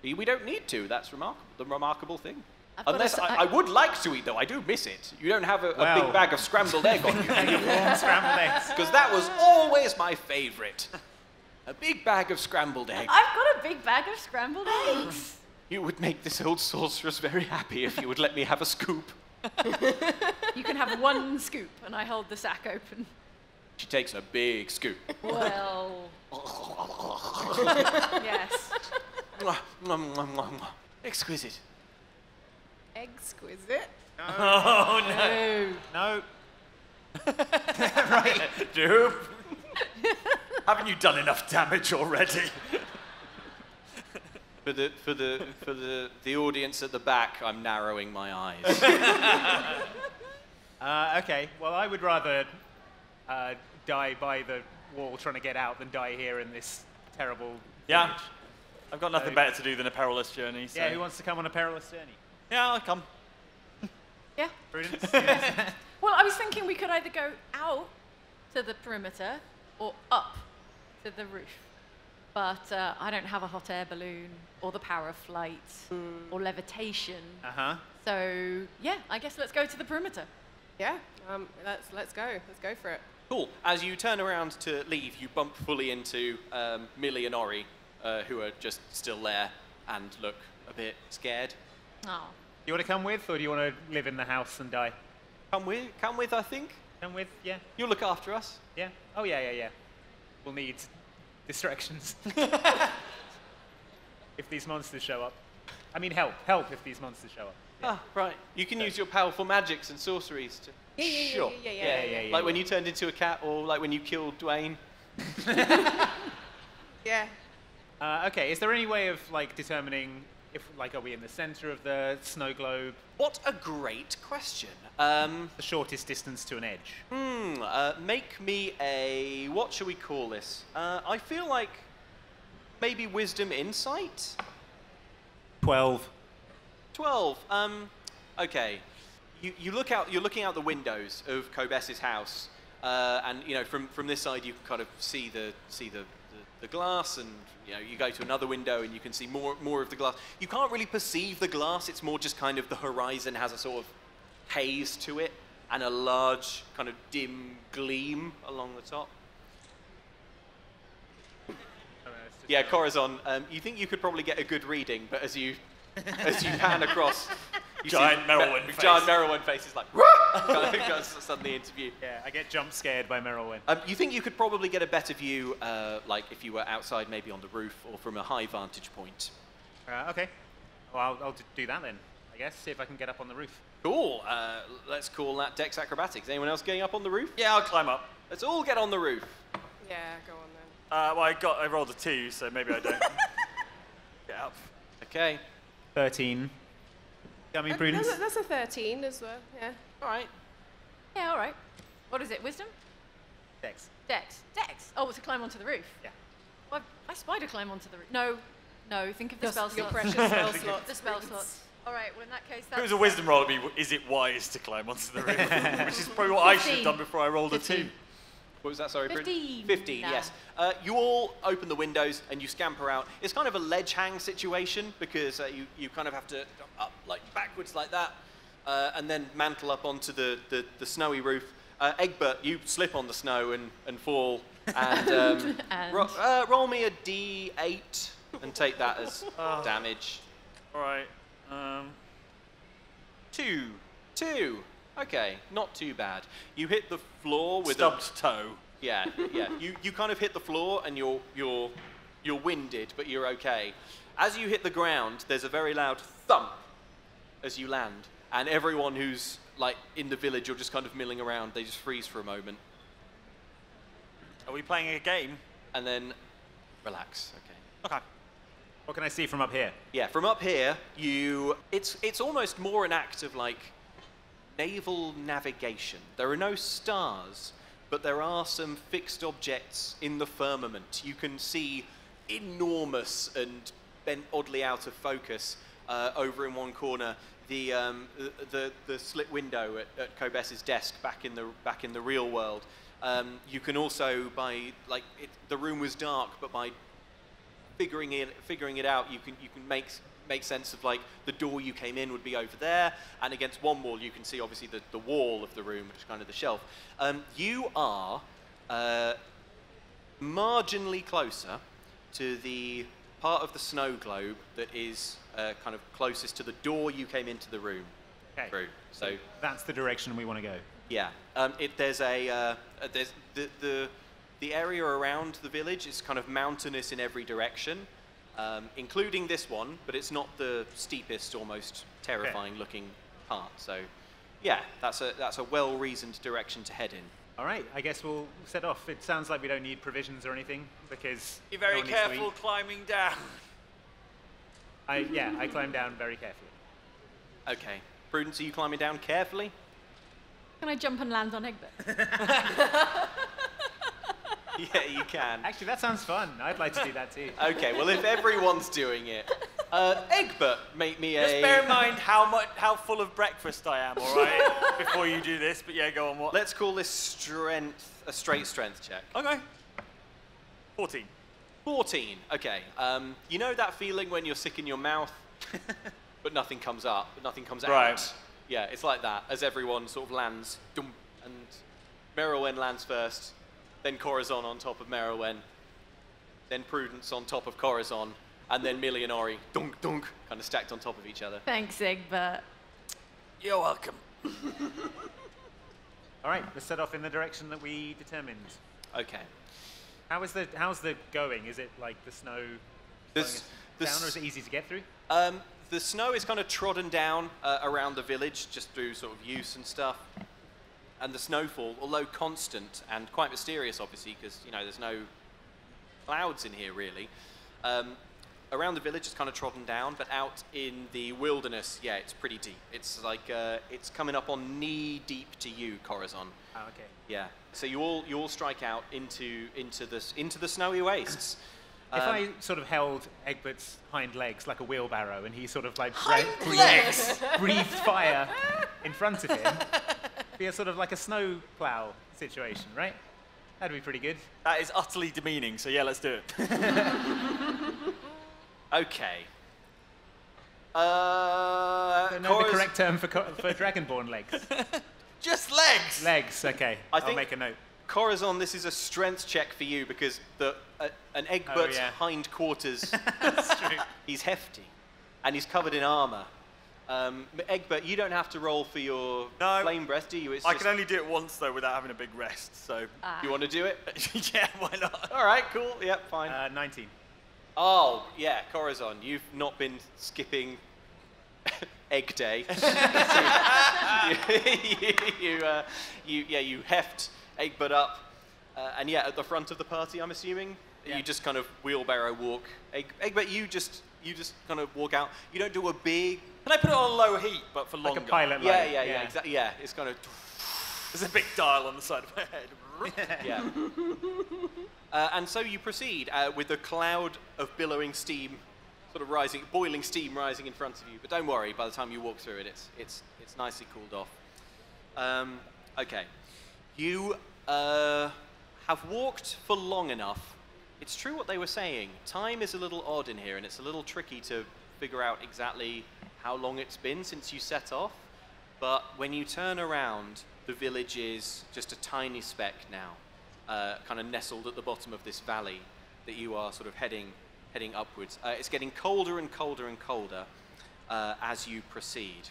We don't need to. That's the remarkable thing. Unless I would like to eat, though. I do miss it. You don't have a big bag of scrambled egg on you. Warm scrambled eggs. Because that was always my favorite. A big bag of scrambled eggs. I've got a big bag of scrambled eggs. You would make this old sorceress very happy if you would let me have a scoop. You can have one scoop, and I hold the sack open. She takes a big scoop. Well... yes. Exquisite. Exquisite. Oh, no. No. Right. Dupe. Haven't you done enough damage already? For the audience at the back, I'm narrowing my eyes. Okay, well, I would rather die by the wall trying to get out than die here in this terrible Yeah. village. I've got nothing better to do than a perilous journey. So. Yeah, who wants to come on a perilous journey? Yeah, I'll come. Yeah. Prudence? Well, I was thinking we could either go out to the perimeter or up to the roof. But I don't have a hot air balloon or the power of flight or levitation. Uh-huh. So, yeah, I guess let's go to the perimeter. Yeah, let's go. Let's go for it. Cool. As you turn around to leave, you bump fully into Millie and Ori, who are just still there and look a bit scared. Oh. You want to come with, or do you want to live in the house and die? Come with, I think. Come with, yeah. You'll look after us. Yeah. Oh, yeah. We'll need distractions. If these monsters show up. I mean, help if these monsters show up. Yeah. Ah, right. You can use your powerful magics and sorceries to... Yeah. Like when you turned into a cat, or like when you killed Dwayne. Yeah. Okay, is there any way of, like, determining if, like, are we in the center of the snow globe? What a great question. The shortest distance to an edge. Make me a... What shall we call this? I feel like maybe wisdom insight? 12. 12. Okay. You're looking out the windows of Kobes's house, and you know from this side you can kind of see the glass, and you know you go to another window and you can see more of the glass. You can't really perceive the glass. It's more just kind of the horizon has a sort of haze to it and a large kind of dim gleam along the top. Yeah, Corazon, you think you could probably get a good reading, but as you pan across, you Giant Merylwyn face. Giant Merylwyn face is like, suddenly into view. Yeah, I get jump scared by Merylwyn. You think you could probably get a better view, like if you were outside, maybe on the roof or from a high vantage point. Okay. Well, I'll do that then, I guess, see if I can get up on the roof. Cool. Let's call that Dex Acrobatics. Anyone else getting up on the roof? Yeah, I'll climb up. Let's all get on the roof. Yeah, go on then. Well, I rolled a 2, so maybe I don't get up. Okay. 13. I mean, Prudence. That's a 13 as well, yeah. All right. Yeah, all right. What is it? Wisdom? Dex. Dex. Oh, to climb onto the roof. Yeah. Well, I spider climb onto the roof. No. Think of the Just spell your slots. precious spell slots. The spell slots. All right. Well, in that case, If that's... it was a wisdom roll, it'd be, is it wise to climb onto the roof? Which is probably what I should have done before I rolled a 2. What was that, sorry, Prudence? 15. 15, No. yes. You all open the windows and you scamper out. It's kind of a ledge hang situation because you kind of have to jump up like backwards like that and then mantle up onto the snowy roof. Egbert, you slip on the snow and fall and, roll me a D8 and take that as damage. All right. 2. Okay, not too bad. You hit the floor with Stubbed toe. Yeah. You kind of hit the floor and you're winded, but you're okay. As you hit the ground, there's a very loud thump as you land, and everyone who's like in the village or just kind of milling around, they just freeze for a moment. Are we playing a game? And then relax. Okay. Okay. What can I see from up here? Yeah, from up here, it's almost more an act of like naval navigation. There are no stars, but there are some fixed objects in the firmament. You can see enormous and bent oddly out of focus over in one corner the slit window at Kobes's desk back in the real world. You can also, by like the room was dark, but by figuring it out, you can make sense of like the door you came in would be over there, and against one wall you can see obviously the wall of the room, which is kind of the shelf. You are marginally closer to the part of the snow globe that is kind of closest to the door you came into the room through. So that's the direction we want to go. Yeah. There's the area around the village is kind of mountainous in every direction. Including this one, but it's not the steepest, almost terrifying-looking part. So, yeah, that's a well-reasoned direction to head in. All right, I guess we'll set off. It sounds like we don't need provisions or anything because Be very no one needs to careful eat. climbing down. I climb down very carefully. Okay, Prudence, are you climbing down carefully? Can I jump and land on Egbert? Yeah, you can. Actually, that sounds fun. I'd like to do that too. Okay, well, if everyone's doing it, Egbert, make me Just bear in mind how full of breakfast I am, all right, before you do this. But yeah, go on. What? Let's call this a straight strength check. Okay. 14. 14. Okay. You know that feeling when you're sick in your mouth, but nothing comes up, but nothing comes out. Right. Yeah, it's like that as everyone sort of lands, and Merylwen lands first, then Corazon on top of Merylwen, then Prudence on top of Corazon, and then Millie and Ori, dunk, dunk, kind of stacked on top of each other. Thanks, Egbert. You're welcome. All right, let's set off in the direction that we determined. Okay. How's the going? Is it like the snow This- slowing us down, or is it easy to get through? The snow is kind of trodden down around the village, just through sort of use and stuff. And the snowfall, although constant and quite mysterious, obviously, because there's no clouds in here really. Around the village, it's kind of trodden down, but out in the wilderness, yeah, it's pretty deep. It's like it's coming up on knee deep to you, Corazon. Oh, okay. Yeah. So you all strike out into the snowy wastes. If I sort of held Egbert's hind legs like a wheelbarrow, and he sort of like breathed fire in front of him, be a sort of like a snow plow situation, right? That'd be pretty good. That is utterly demeaning, so yeah, let's do it. Okay. Don't know the correct term for dragonborn legs. Just legs! Legs, okay. I'll think- make a note. Corazon, this is a strength check for you because an Egbert's hindquarters, he's hefty, and he's covered in armor. Egbert, you don't have to roll for your flame breath, do you? It's I can only do it once, though, without having a big rest, so... You want to do it? Yeah, why not? All right, cool. Yep, fine. 19. Oh, yeah, Corazon, you've not been skipping Egg Day. you heft Egbert up, and yeah, at the front of the party, I'm assuming, you just kind of wheelbarrow walk. Egbert, you just kind of walk out. You don't do a big... Can I put it on low heat, but for longer? Like a pilot Yeah, light. yeah, exactly. Yeah, it's kind of... There's a big dial on the side of my head. Yeah. And so you proceed with a cloud of billowing steam, sort of rising, boiling steam rising in front of you. But don't worry, by the time you walk through it, it's nicely cooled off. Okay. You have walked for long enough. It's true what they were saying. Time is a little odd in here, and it's a little tricky to figure out exactly how long it's been since you set off. But when you turn around, the village is just a tiny speck now, kind of nestled at the bottom of this valley that you are sort of heading upwards. It's getting colder and colder and colder as you proceed.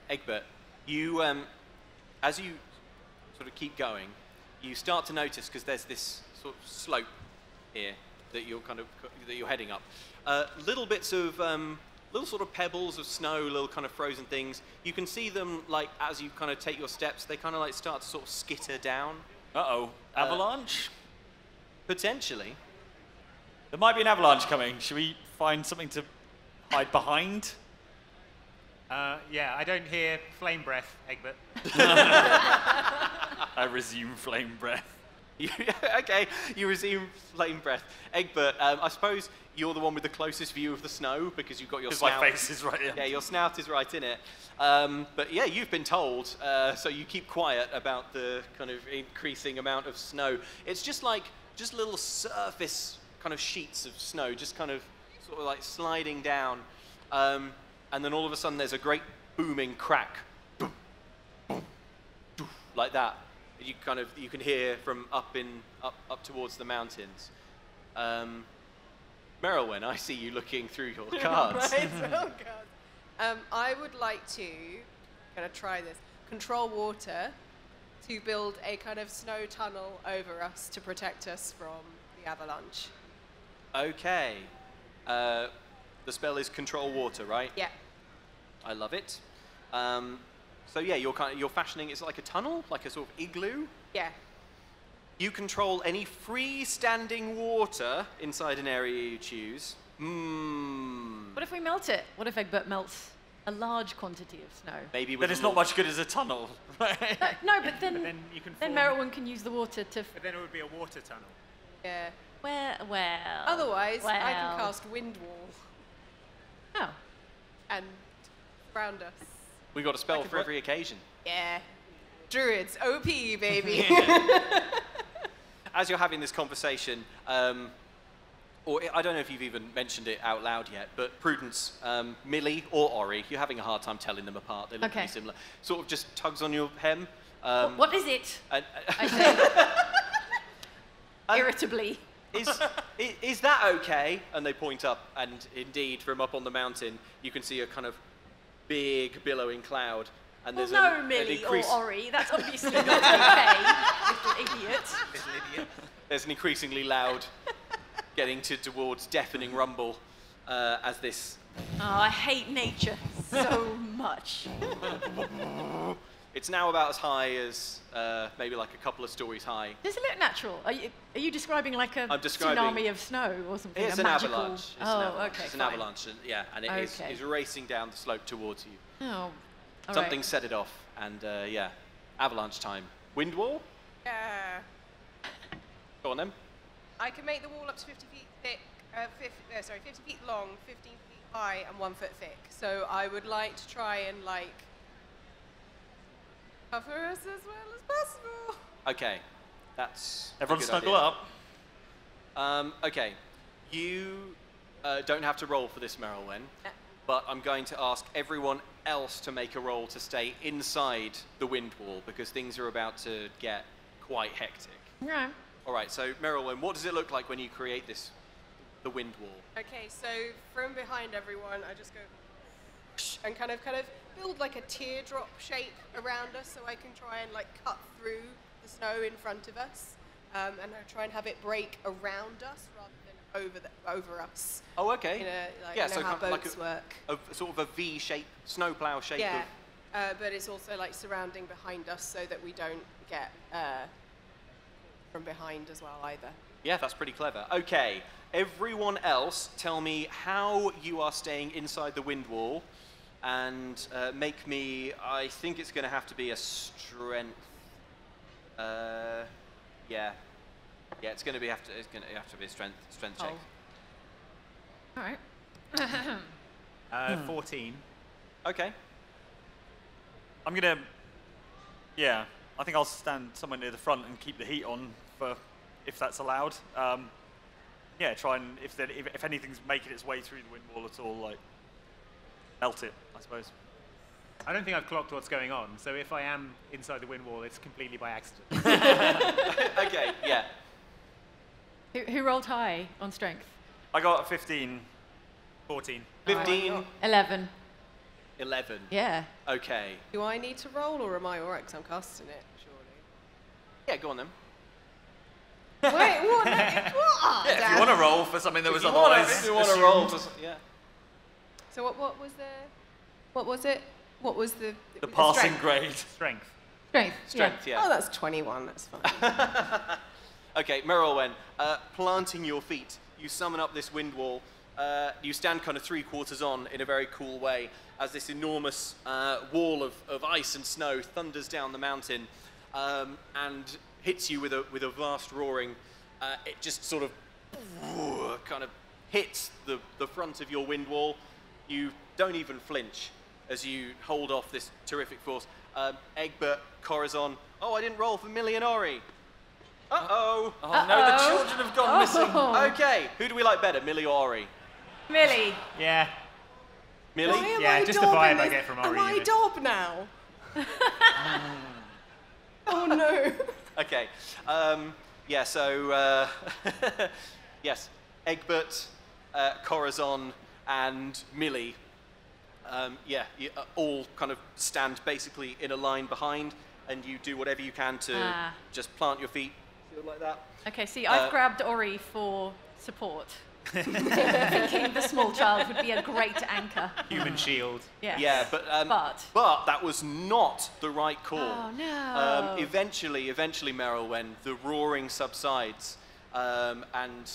Egbert, you, as you sort of keep going, you start to notice, because there's this sort of slope here that you're heading up. Little bits of little sort of pebbles of snow, little kind of frozen things. You can see them, like, as you kind of take your steps, they kind of like start to sort of skitter down. Uh-oh. Avalanche? Potentially. There might be an avalanche coming. Should we find something to hide behind? Yeah, I don't hear flame breath, Egbert. I resume flame breath. Okay, you resume flame breath. Egbert, I suppose you're the one with the closest view of the snow because you've got your snout. My face is right in. Yeah, your snout is right in it. But yeah, you've been told, so you keep quiet about the kind of increasing amount of snow. It's just little surface kind of sheets of snow, just kind of sort of like sliding down. And then all of a sudden there's a great booming crack. Boom, boom, boom, like that. You can hear from up towards the mountains. Merylwen, I see you looking through your cards. Right, oh God. I would like to, gonna try this, control water to build a kind of snow tunnel over us to protect us from the avalanche. Okay. The spell is control water, right? Yeah. I love it. So yeah, you're fashioning, it's like a tunnel, like a sort of igloo. Yeah. You control any freestanding water inside an area you choose. What if we melt it? What if Egbert melts a large quantity of snow? Maybe with But it's not much good as a tunnel, right? No, but then, then you can then form- Merylwen can use the water to... But then it would be a water tunnel. Yeah. Well... Otherwise, I can well. cast Wind Wall Oh. and surround us. We got a spell for every occasion. Yeah. Druids, OP, baby. As you're having this conversation, or I don't know if you've even mentioned it out loud yet, but Prudence, Millie or Ori, you're having a hard time telling them apart. They look pretty similar. Sort of just tugs on your hem. What is it? I say irritably. Is that okay? And they point up, and indeed, from up on the mountain, you can see a kind of big billowing cloud. And there's no, Millie or Ori, that's obviously not okay, little idiot. Little idiot. There's an increasingly loud, getting towards deafening rumble as this. Oh, I hate nature so much. It's now about as high as maybe like a couple of stories high. Does it look natural? Are you describing like a tsunami of snow or something? It's an avalanche. It's an avalanche. Okay, it's an avalanche, and it is racing down the slope towards you. Oh, all Something right. set it off, and yeah, avalanche time. Wind wall? Yeah. Go on then. I can make the wall up to 50 feet thick, 50 feet long, 15 feet high, and 1 foot thick. So I would like to try and like cover us as well as possible. Okay, that's Everyone a good snuggle idea. up. Okay, you don't have to roll for this, Merylwen, but I'm going to ask everyone else to make a roll to stay inside the wind wall because things are about to get quite hectic. Yeah. All right, so Merylwen, what does it look like when you create the wind wall? Okay, so from behind everyone, I just go and kind of build like a teardrop shape around us, so I can try and like cut through the snow in front of us, and I try and have it break around us rather than over us. Oh, okay. Yeah, so how boats work. A sort of a V shape, snowplow shape. Yeah, but it's also like surrounding behind us so that we don't get from behind as well either. Yeah, that's pretty clever. Okay, everyone else, tell me how you are staying inside the wind wall, and make me. I think it's going to have to be a strength. Yeah, it's going to have to be a strength check. All right. 14. Okay. I'm gonna. Yeah, I think I'll stand somewhere near the front and keep the heat on for if that's allowed. Yeah, try and if anything's making its way through the wind wall at all, like melt it, I suppose. I don't think I've clocked what's going on, so if I am inside the wind wall, it's completely by accident. Okay, yeah. Who rolled high on strength? I got a 15. 14. 15. 11. 11. Yeah. Okay. Do I need to roll, or am I alright because I'm casting it, surely? Yeah, go on then. Wait, what? What? Yeah, if you want to roll for something that was If otherwise you want to assumed. roll for yeah. So what was the? What was it? What was the passing strength? grade. Strength. Strength, yeah. Oh, that's 21. That's fine. Okay, Merylwen, planting your feet, you summon up this wind wall. You stand kind of 3/4 on in a very cool way as this enormous wall of ice and snow thunders down the mountain and hits you with a vast roaring. It just sort of kind of hits the front of your wind wall. You don't even flinch as you hold off this terrific force. Egbert, Corazon. Oh, I didn't roll for Millie and Ori. Uh-oh. Oh no, the children have gone missing. Okay, who do we like better, Millie or Ori? Millie. Yeah. Millie? Why am Yeah, I just the Dob vibe in I this? get from Am Ori, I you know. Dob now? Oh no. Okay. Yeah, so, yes, Egbert, Corazon, and Millie, yeah, you all kind of stand basically in a line behind, and you do whatever you can to just plant your feet like that. Okay, see, I've grabbed Ori for support. Thinking the small child would be a great anchor. Human shield. Yes. Yeah, but that was not the right call. Oh, no. Eventually, Merylwen, the roaring subsides, and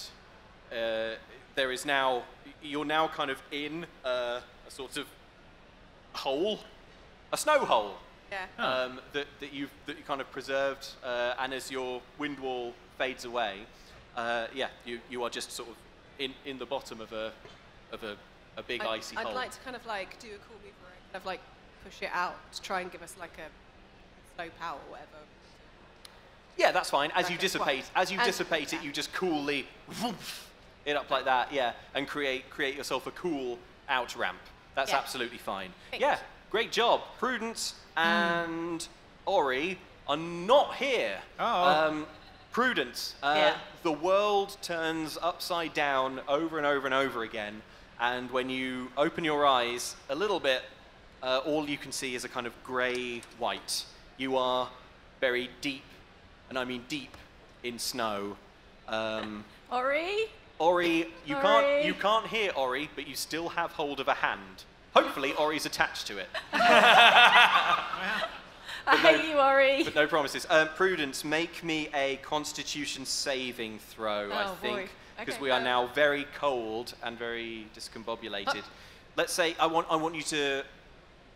there is now, you're now kind of in a sort of hole, a snow hole. Yeah. That you kind of preserved, and as your wind wall fades away, yeah, you are just sort of in the bottom of a big icy hole. I'd like to kind of like do a cool move where I kind of like push it out to try and give us like a slope out or whatever. Yeah, that's fine. As you Okay, dissipate, well, dissipate it, you just coolly woof, it up like that, yeah, and create yourself a cool out ramp. That's absolutely fine. Yeah, great job. Prudence and Ori are not here. Oh. Prudence, the world turns upside down over and over and over again, and when you open your eyes a little bit, all you can see is a kind of grey-white. You are very deep, and I mean deep, in snow. Ori? Ori, you can't hear Ori, but you still have hold of a hand. Hopefully, Ori's attached to it. I hate you, Ori. But no promises. Prudence, make me a Constitution saving throw, I think, because we are now very cold and very discombobulated. Let's say I want you to.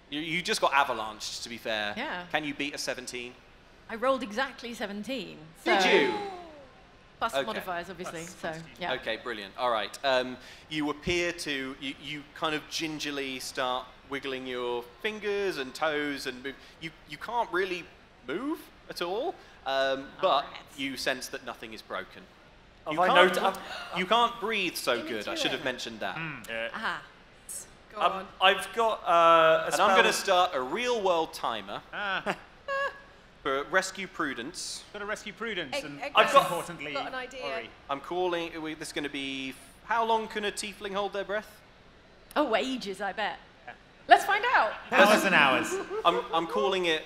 You just got avalanched, to be fair. Yeah. Can you beat a 17? I rolled exactly 17. Did you? Plus modifiers, obviously. So yeah. Okay, brilliant. All right. You appear to you kind of gingerly start wiggling your fingers and toes and move. You can't really move at all, but you sense that nothing is broken. You can't breathe so good. I should have mentioned that. Aha. Go on. I've got a And spell. I'm going to start a real-world timer for Rescue Prudence. Got to rescue Prudence, and I've most importantly, got an idea. Ori. I'm calling. This is going to be. How long can a tiefling hold their breath? Oh, ages, I bet. Let's find out. Hours and hours. I'm calling it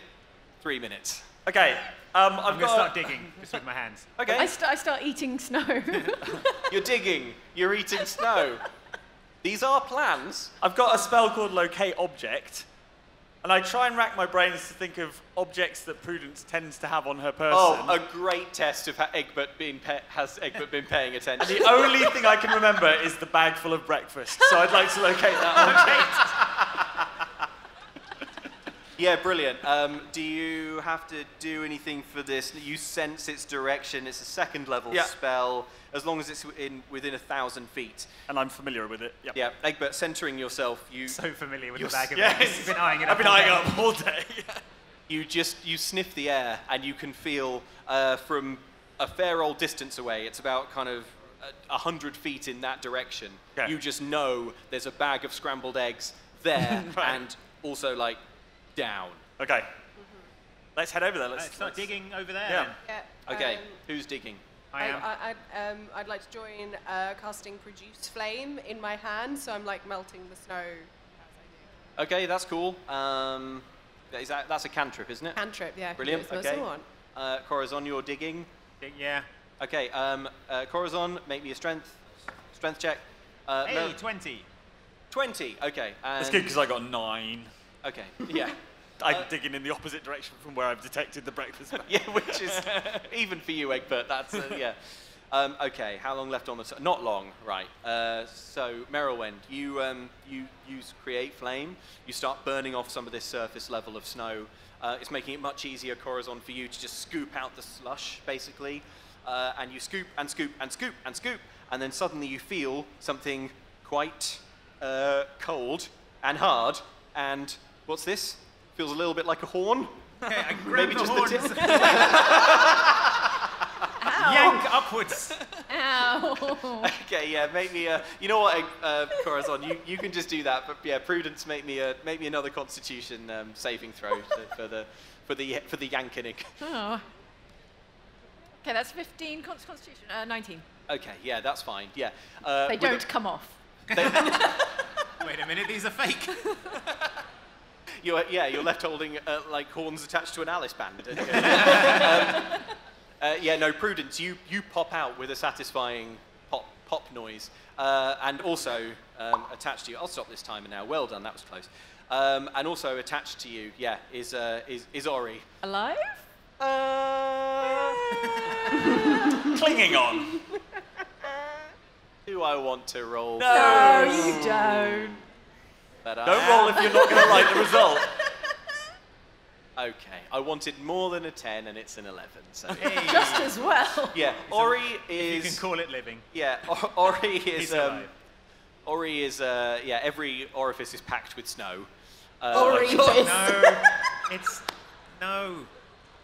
3 minutes. Okay. I'm going to start digging just with my hands. Okay. I start eating snow. You're digging. You're eating snow. These are plans. I've got a spell called Locate Object, and I try and rack my brains to think of objects that Prudence tends to have on her person. Oh, a great test of has Egbert been paying attention. The only thing I can remember is the bag full of breakfast, so I'd like to locate that object. Yeah, brilliant. Do you have to do anything for this? You sense its direction. It's a second level spell, as long as it's within 1,000 feet. And I'm familiar with it. Yep. Yeah, Egbert, centering yourself, So familiar with the bag of yes. eggs. You've been eyeing it up. I've been eyeing it up all day. you sniff the air, and you can feel from a fair old distance away. It's about kind of 100 feet in that direction. Okay. You just know there's a bag of scrambled eggs there, Right. and also like down. Okay. Let's head over there. Let's start digging over there. Yeah. Then. Yeah, Okay, who's digging? I am. I'd like to join casting Produce Flame in my hand, so I'm like melting the snow as I Okay, that's cool. That's a cantrip, isn't it? do. Cantrip, yeah. Brilliant. It's most Okay. of the one. Corazon, you're digging. Yeah. Okay. Corazon, make me a strength check. Hey, 20. 20. Okay. That's good because I got 9. Okay. Yeah. I'm digging in the opposite direction from where I've detected the breakfast bag. Yeah, which is even for you, Egbert. That's yeah. Okay, how long left on the? Not long, right? So Merylwend, you use Create Flame. You start burning off some of this surface level of snow. It's making it much easier, Corazon, for you to just scoop out the slush, basically. And you scoop and scoop and scoop and scoop, and then suddenly you feel something quite cold and hard. And what's this? Feels a little bit like a horn. Okay, I grab Maybe the just horns. the tip. Yank upwards. Ow. Okay, yeah, make me a. You know what, Corazon, you can just do that. But yeah, Prudence, make me another Constitution saving throw for the yanking. Oh. Okay, that's 15 Constitution. 19. Okay, yeah, that's fine. Yeah. They don't come off. Wait a minute, these are fake. You're left holding like horns attached to an Alice band. Yeah, no, Prudence, you pop out with a satisfying pop noise, and also attached to you. I'll stop this timer now. Well done, that was close. And also attached to you, yeah, is Ori. Alive? Clinging on. Do I want to roll? No, you don't. But Don't roll if you're not going to like the result. Okay, I wanted more than a 10, and it's an 11. So Just as well. yeah, Ori is. You can call it living. Yeah, Ori is. He's alive. Ori is. Yeah, every orifice is packed with snow. Orifice. No, it's no.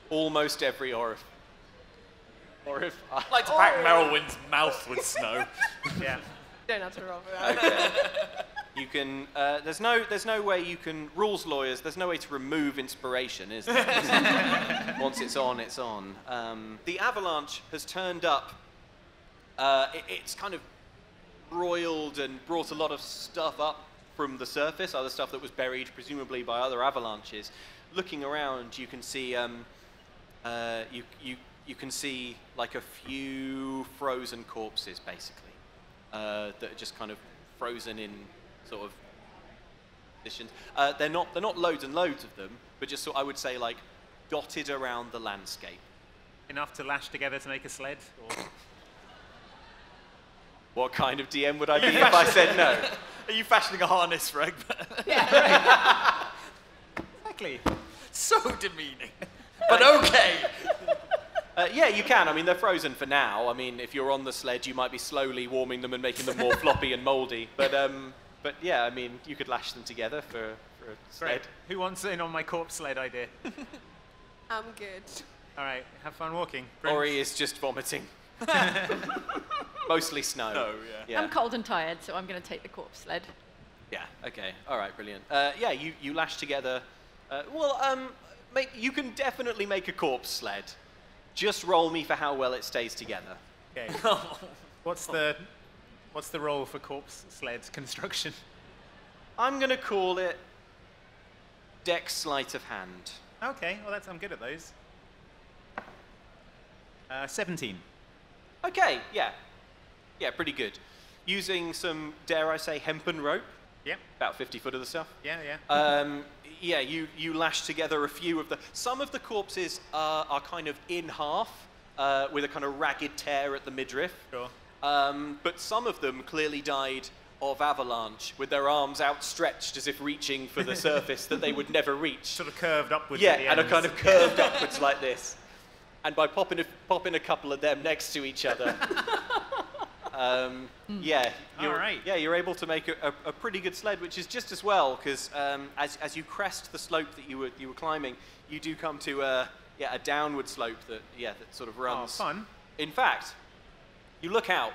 Almost every orifice. Or if I'd like to pack Merylwyn's mouth with snow. Yeah. Don't have to roll for that. Okay. You can. There's no way you can. Rules lawyers. There's no way to remove inspiration, is there? Once it's on, it's on. The avalanche has turned up. It's kind of roiled and brought a lot of stuff up from the surface, other stuff that was buried presumably by other avalanches. Looking around, you can see. You can see like a few frozen corpses, basically, that are just kind of frozen in sort of positions. They're not loads and loads of them, but just I would say like dotted around the landscape. Enough to lash together to make a sled? Or... What kind of DM would I be if I said no? Are you fashioning a harness for Egbert? Yeah, right. Exactly. So demeaning. But okay. Yeah, you can. I mean, they're frozen for now. I mean, if you're on the sled, you might be slowly warming them and making them more floppy and mouldy. But yeah, I mean, you could lash them together for a sled. Great. Who wants in on my corpse sled idea? I'm good. All right, have fun walking. Ori is just vomiting. Mostly snow. No, yeah. I'm cold and tired, so I'm going to take the corpse sled. Yeah, okay. All right, brilliant. Yeah, you lash together. You can definitely make a corpse sled. Just roll me for how well it stays together. Okay. What's the roll for corpse sled construction? I'm going to call it Dex Sleight of Hand. Okay, well I'm good at those. 17. Okay, yeah. Yeah, pretty good. Using some, dare I say, hempen rope. Yep. About 50 foot of the stuff. Yeah, yeah. Yeah, you lash together a few of the... Some of the corpses are kind of in half, with a kind of ragged tear at the midriff. Sure. But some of them clearly died of avalanche, with their arms outstretched as if reaching for the surface that they would never reach. Sort of curved upwards Yeah, at the and ends. are kind of curved upwards like this. And by popping a couple of them next to each other... yeah, you're able to make a pretty good sled, which is just as well because as you crest the slope that you were climbing, you do come to a downward slope that sort of runs. Oh, fun! In fact, you look out.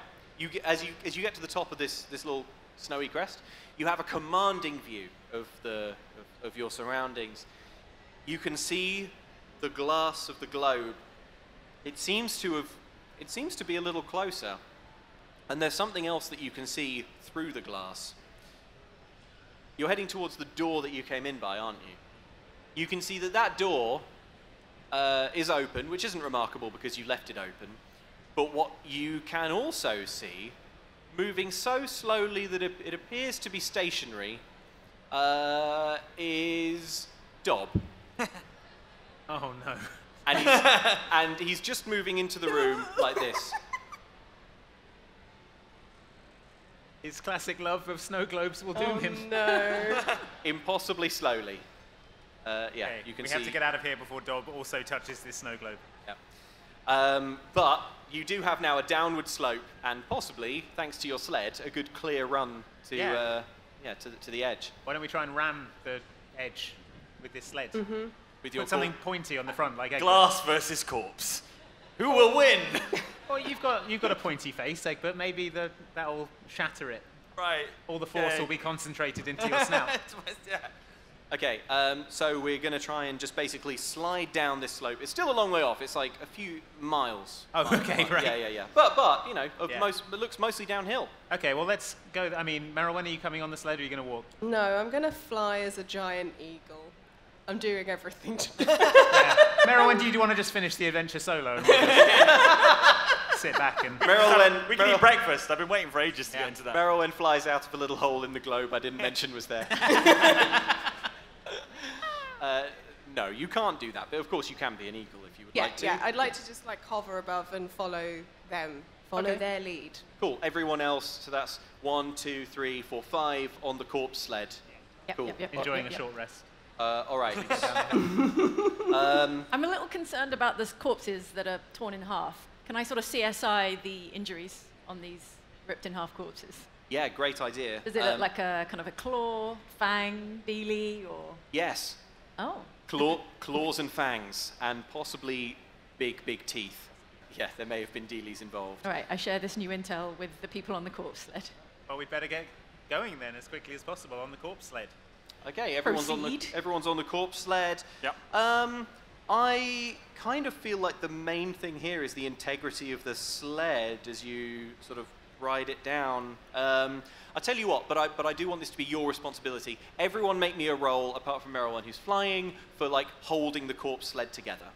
As you get to the top of this little snowy crest, you have a commanding view of your surroundings. You can see the glass of the globe. It seems to be a little closer. And there's something else that you can see through the glass. You're heading towards the door that you came in by, aren't you? You can see that door is open, which isn't remarkable because you left it open. But what you can also see, moving so slowly that it appears to be stationary, is Dob. Oh, no. And he's just moving into the room like this. His classic love of snow globes will doom him. No. Impossibly slowly. Okay, you can we see. have to get out of here before Dob also touches this snow globe. Yeah. But you do have now a downward slope, and possibly, thanks to your sled, a good clear run to to the edge. Why don't we try and ram the edge with this sled? Mm-hmm. With your Put something pointy on the front, like Egbert. Glass versus corpse. Who will win? Well, you've got a pointy face, Egbert. Maybe that'll shatter it. Right. All the force will be concentrated into your snout. Okay, so we're going to try and just basically slide down this slope. It's still a long way off. It's like a few miles. Oh, okay, right. Yeah. But you know, it looks mostly downhill. Okay, well, let's go. I mean, Meryl, when are you coming on the sled, or are you going to walk? No, I'm going to fly as a giant eagle. I'm doing everything to Yeah. Meryl, when do you want to just finish the adventure solo? And sit back and... We can eat breakfast. I've been waiting for ages to get into that. Merylwen flies out of a little hole in the globe I didn't mention was there. No, you can't do that. But of course you can be an eagle if you would like to. Yeah, I'd like to just like hover above and follow them. Follow their lead. Cool. Everyone else, so that's 1, 2, 3, 4, 5 on the corpse sled. Yep, Cool. yep. Enjoying a short rest. All right. I'm a little concerned about the corpses that are torn in half. Can I sort of CSI the injuries on these ripped in half corpses? Yeah, great idea. Does it look like a kind of a claw, fang, beely, or? Yes. Oh. Claws and fangs, and possibly big teeth. yeah, there may have been dealies involved. All right, I share this new intel with the people on the corpse sled. Well, we'd better get going then as quickly as possible on the corpse sled. Okay, everyone's on the corpse sled. Yep. I kind of feel like the main thing here is the integrity of the sled as you sort of ride it down. I'll tell you what, but I do want this to be your responsibility. Everyone make me a roll, apart from Merylwen, who's flying, for like holding the corpse sled together.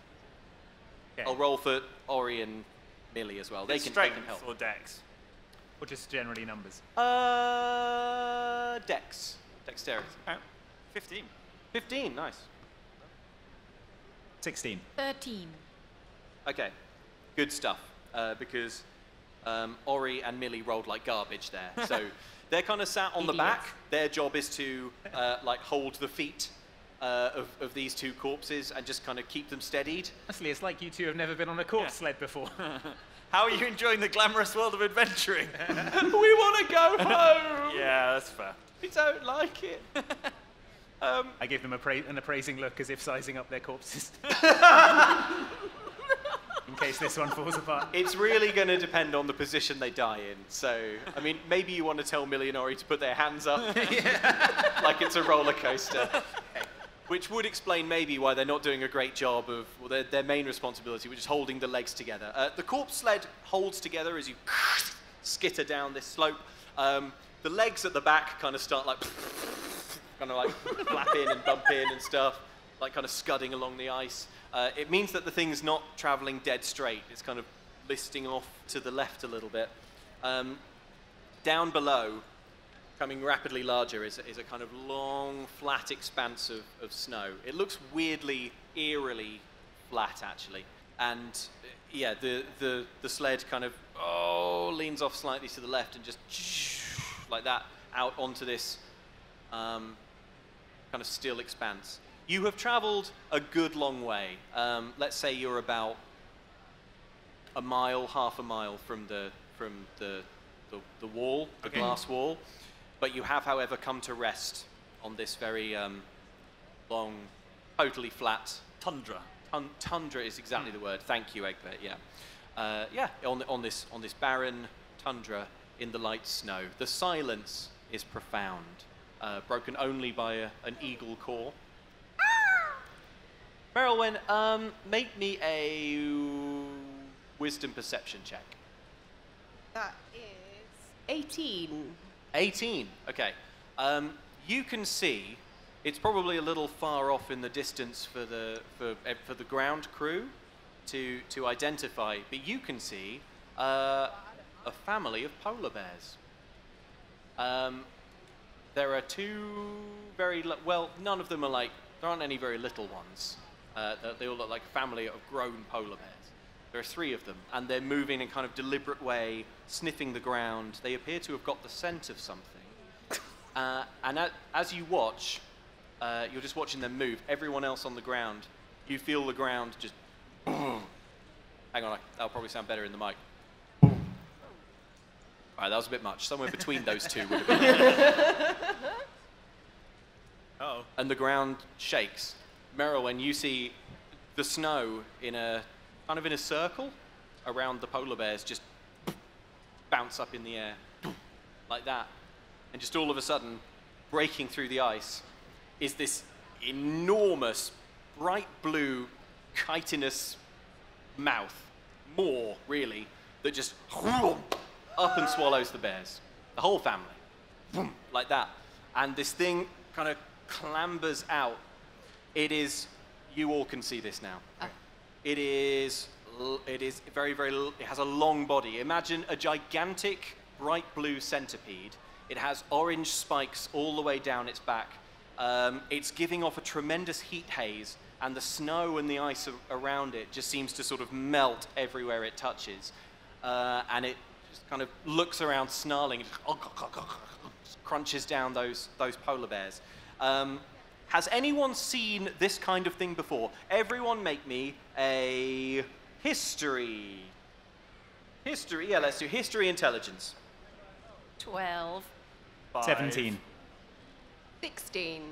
Okay. I'll roll for Ori and Millie as well. They can help. Or dex? Or just generally numbers? Dex. Dexterity. 15. 15, nice. 16. 13. Okay, good stuff. Because Ori and Millie rolled like garbage there. So they're kind of sat on the back. Their job is to like hold the feet of these two corpses and just kind of keep them steadied. Honestly, it's like you two have never been on a corpse sled before. How are you enjoying the glamorous world of adventuring? We want to go home! Yeah, that's fair. We don't like it. I give them an appraising look as if sizing up their corpses. In case this one falls apart. It's really going to depend on the position they die in. So, I mean, maybe you want to tell Millie and Ori to put their hands up like it's a roller coaster. Which would explain maybe why they're not doing a great job of their main responsibility, which is holding the legs together. The corpse sled holds together as you skitter down this slope. The legs at the back kind of start like flap in and bump in and stuff, like kind of scudding along the ice. It means that the thing's not traveling dead straight. It's kind of listing off to the left a little bit. Down below, becoming rapidly larger, is a kind of long, flat expanse of snow. It looks weirdly, eerily flat, actually. And yeah, the sled kind of leans off slightly to the left and just like that out onto this kind of still expanse. You have traveled a good long way. Let's say you're about a mile, half a mile from the wall, the glass wall. But you have, however, come to rest on this very long, totally flat tundra. Tundra is exactly the word. Thank you, Egbert. Yeah, yeah. On this barren tundra in the light snow, the silence is profound, broken only by an eagle call. Merylwen, make me a wisdom perception check. That is 18. 18, okay. You can see, it's probably a little far off in the distance for the ground crew to identify, but you can see a family of polar bears. There are two well, none of them are like, there aren't any very little ones. They all look like a family of grown polar bears. There are 3 of them, and they're moving in a kind of deliberate way, sniffing the ground. They appear to have got the scent of something. And as you watch, you're just watching them move. Everyone else on the ground, you feel the ground just... Hang on, that'll probably sound better in the mic. All right, that was a bit much. Somewhere between those two would have been... Uh-oh. And the ground shakes. Merylwen, you see the snow in a kind of in a circle around the polar bears, just bounce up in the air like that, and just all of a sudden, breaking through the ice, is this enormous, bright blue, chitinous mouth, more really, that just up and swallows the bears, the whole family, like that, and this thing kind of clambers out. It is, you all can see this now. It is very, it has a long body. Imagine a gigantic bright blue centipede. It has orange spikes all the way down its back. It's giving off a tremendous heat haze, and the snow and the ice around it just seems to sort of melt everywhere it touches. And it just kind of looks around snarling, and crunches down those polar bears. Has anyone seen this kind of thing before? Everyone make me a history. History, yeah, let's do history intelligence. 12. 17. 16.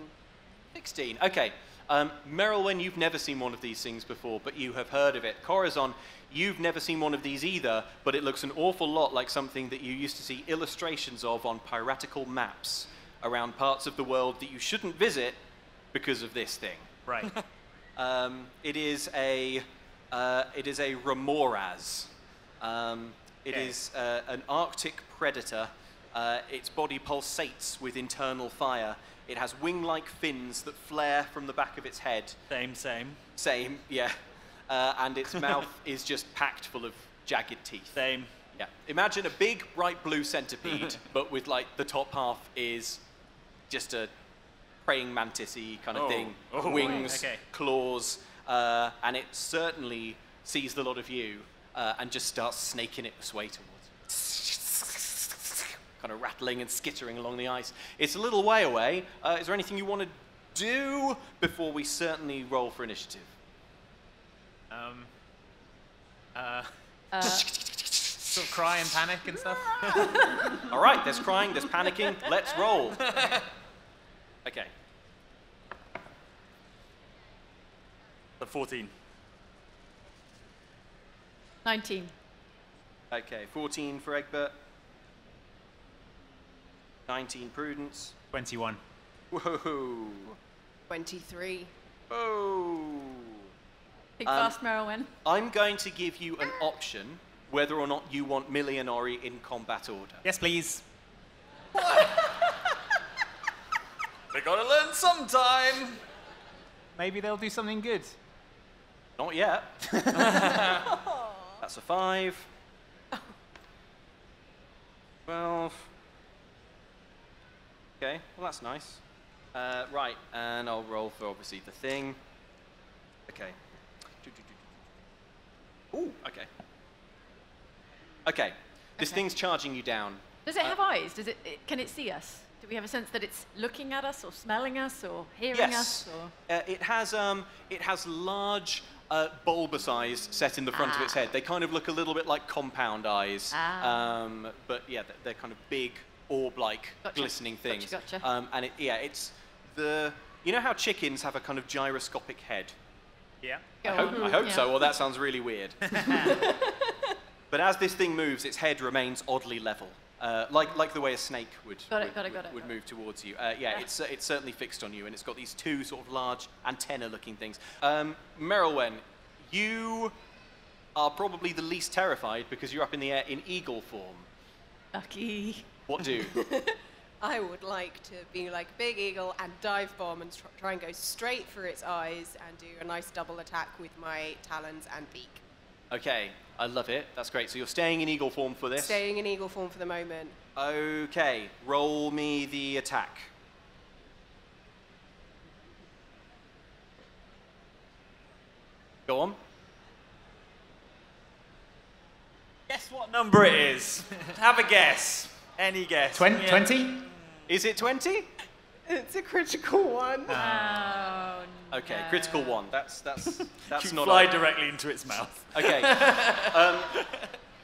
16, okay. Merylwen, you've never seen one of these things before, but you have heard of it. Corazon, you've never seen one of these either, but it looks an awful lot like something that you used to see illustrations of on piratical maps around parts of the world that you shouldn't visit because of this thing. Right. It is a remoraz. It is an Arctic predator. Its body pulsates with internal fire. It has wing-like fins that flare from the back of its head. Same, yeah. And its mouth is just packed full of jagged teeth. Same. Yeah. Imagine a big, bright blue centipede, but with like the top half is just a praying mantis-y kind of thing. Wings, claws, and it certainly sees the lot of you and just starts snaking its way towards you. Kind of rattling and skittering along the ice. It's a little way away. Is there anything you want to do before we certainly roll for initiative? Sort of cry and panic and stuff. All right, there's crying, there's panicking. Let's roll. Okay. 14. 19. Okay, 14 for Egbert. 19 Prudence. 21. Whoa. 23. Oh. Big fast Merylwen. I'm going to give you an option whether or not you want Millie and Ori in combat order. Yes, please. We gotta learn sometime. Maybe they'll do something good. Not yet. That's a 5. 12. Okay, well that's nice. Right, and I'll roll for obviously the thing. Okay. Ooh, okay. Okay, this thing's charging you down. Does it have eyes? Can it see us? Do we have a sense that it's looking at us or smelling us or hearing us? Or? It has large bulbous eyes set in the front of its head. They kind of look a little bit like compound eyes. But yeah, they're kind of big, orb-like, glistening things. Gotcha. And it's the... You know how chickens have a kind of gyroscopic head? Yeah. I hope so, or that sounds really weird. But as this thing moves, its head remains oddly level. Like the way a snake would move towards you. It's certainly fixed on you, and it's got these two sort of large antenna-looking things. Merylwen, you are probably the least terrified because you're up in the air in eagle form. Lucky. What do? I would like to be like a big eagle and dive bomb and try and go straight for its eyes and do a nice double attack with my talons and beak. Okay, I love it. That's great. So you're staying in eagle form for this? Staying in eagle form for the moment. Okay, roll me the attack. Go on. Guess what number it is? Have a guess. Any guess. 20? Is it 20? It's a critical one. Oh, okay, no. critical 1. That's You not. fly directly into its mouth. Okay.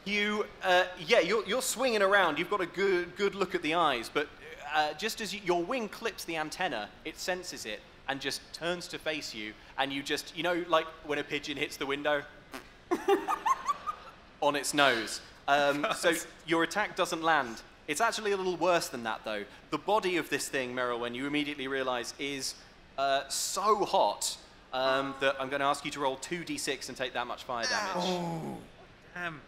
You're swinging around. You've got a good look at the eyes, but just as your wing clips the antenna, it senses it and just turns to face you, and you just, like when a pigeon hits the window on its nose. So your attack doesn't land. It's actually a little worse than that, though. The body of this thing, Merylwen, you immediately realize is so hot that I'm going to ask you to roll 2d6 and take that much fire damage. Oh, damn.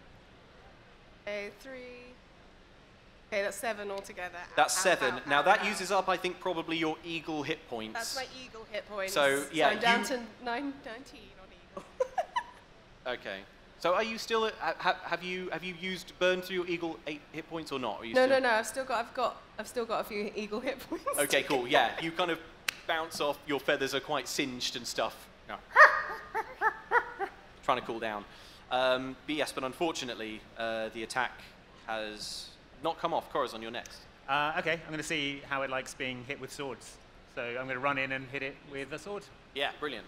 Okay, 3. Okay, that's 7 altogether. That's 7. Now, that uses up, I think, probably your eagle hit points. That's my eagle hit points. So, yeah, I'm down to 19 on eagle. Okay. So are you still? Have you used burn through your eagle 8 hit points or not? Are you No. I've still got a few eagle hit points. Okay, cool. Yeah, you kind of bounce off. Your feathers are quite singed and stuff. No. Trying to cool down. But unfortunately, the attack has not come off. Corazon, you're next. Okay, I'm going to see how it likes being hit with swords. So I'm going to run in and hit it with a sword. Yeah, brilliant.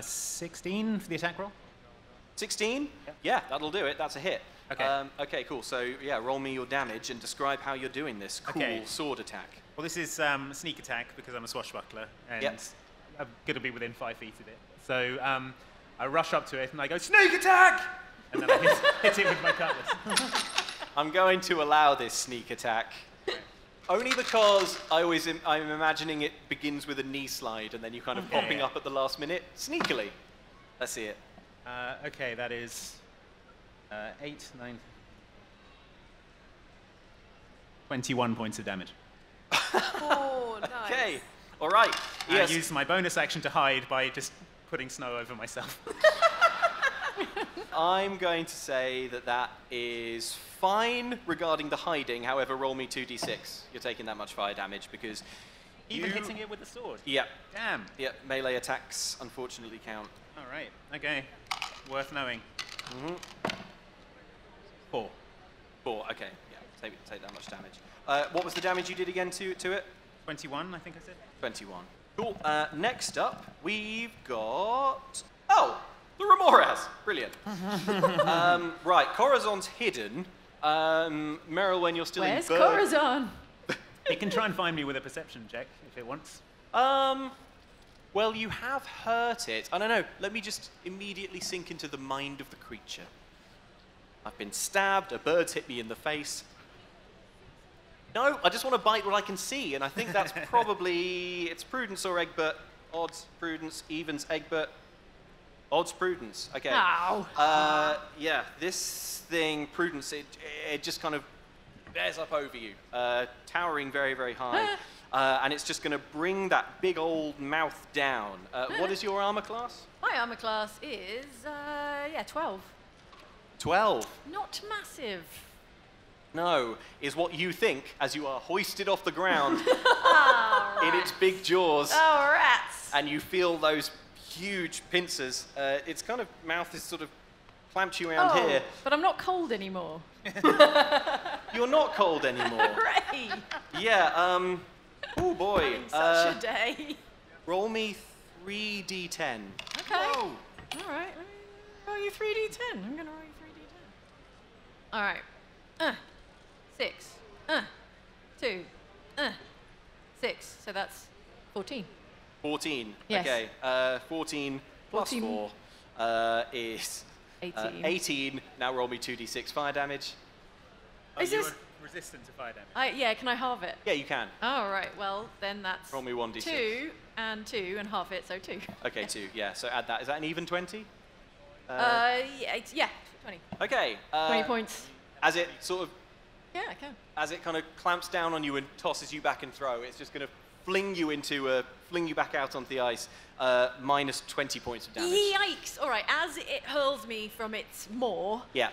16 for the attack roll. 16? Yeah, that'll do it. That's a hit. Okay. Okay, cool. So, yeah, roll me your damage and describe how you're doing this cool sword attack. Well, this is sneak attack because I'm a swashbuckler, and Yep. I'm going to be within 5 feet of it. So I rush up to it and I go, sneak attack! And then I hit it with my cutlass. I'm going to allow this sneak attack. Only because I'm imagining it begins with a knee slide and then you kind of popping up at the last minute, sneakily. Let's see it. Okay, that is 8, 9, 21 points of damage. Oh, nice. Okay, all right. Yes. I used my bonus action to hide by just putting snow over myself. I'm going to say that that is fine regarding the hiding. However, roll me 2d6. You're taking that much fire damage because Even hitting it with the sword? Yeah. Damn. Yeah, melee attacks unfortunately count. All right. Okay. Worth knowing. Mm-hmm. 4. 4, okay. Yeah, take that much damage. What was the damage you did again to it? 21, I think I said. 21. Cool. Next up, we've got... Oh! The Remoras! Brilliant. Right, Corazon's hidden. Meryl, when you're still Where's in Corazon? It can try and find me with a perception check if it wants. Well, you have hurt it. I don't know. Let me just immediately sink into the mind of the creature. I've been stabbed. A bird's hit me in the face. No, I just want to bite what I can see, and I think that's probably... It's Prudence or Egbert. Odds, Prudence, evens, Egbert. Odds, Prudence. Okay. Ow. Yeah, this thing, Prudence, it just kind of bears up over you, towering very, very high. And it's just going to bring that big old mouth down. What is your armor class? My armor class is, 12. 12. Not massive. No, is what you think as you are hoisted off the ground in its big jaws. Oh, rats. And you feel those huge pincers. Its kind of mouth is sort of clamped you around here. But I'm not cold anymore. You're not cold anymore. Hooray! Yeah, oh boy. Such a day. Roll me 3d10. Okay. Whoa. All right, let me roll you 3d10. I'm going to roll you 3d10. All right. 6. 2. 6. So that's 14. 14. Yes. Okay. 14 plus 14. 4 is 18. 18. Now roll me 2d6 fire damage. Is you this- are resistant to fire damage. Yeah, can I halve it? Yeah, you can. All right, well, then that's Roll me 1d6. 2 and 2 and half it, so 2. Okay, 2. Yeah, so add that. Is that an even 20? Yeah, 20. Okay. 20 points. As it sort of, Yeah, I can. as it kind of clamps down on you and tosses you back in throw, it's just going to fling you back out onto the ice, minus 20 points of damage. Yikes! All right, as it hurls me from its maw, Yeah.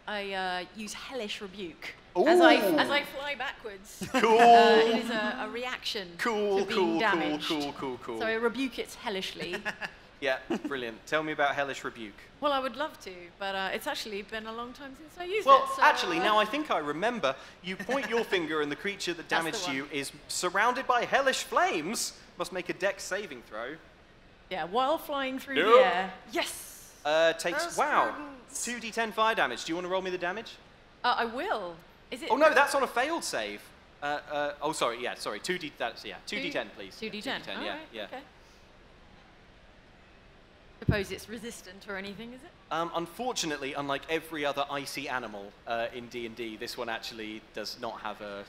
I use Hellish Rebuke. Ooh. As I fly backwards. Cool. It is a reaction Cool, to being damaged. cool. So I rebuke it hellishly. Yeah, brilliant. Tell me about Hellish Rebuke. Well, I would love to, but it's actually been a long time since I used Well, it. So, actually, now I think I remember. You point your finger and the creature that That's the damaged one. you is surrounded by hellish flames. Must make a dex saving throw. Yeah, while flying through Nope. the air. Yes! Takes, Those wow, Prudence. 2d10 fire damage. Do you want to roll me the damage? I will. Is it? Oh no, that's on a failed save. Oh, sorry, 2d, that's, yeah, 2d10, please. 2d10. 2d10, All yeah, right, yeah. Okay. Suppose it's resistant or anything, is it? Unfortunately, unlike every other icy animal in D&D, this one actually does not have a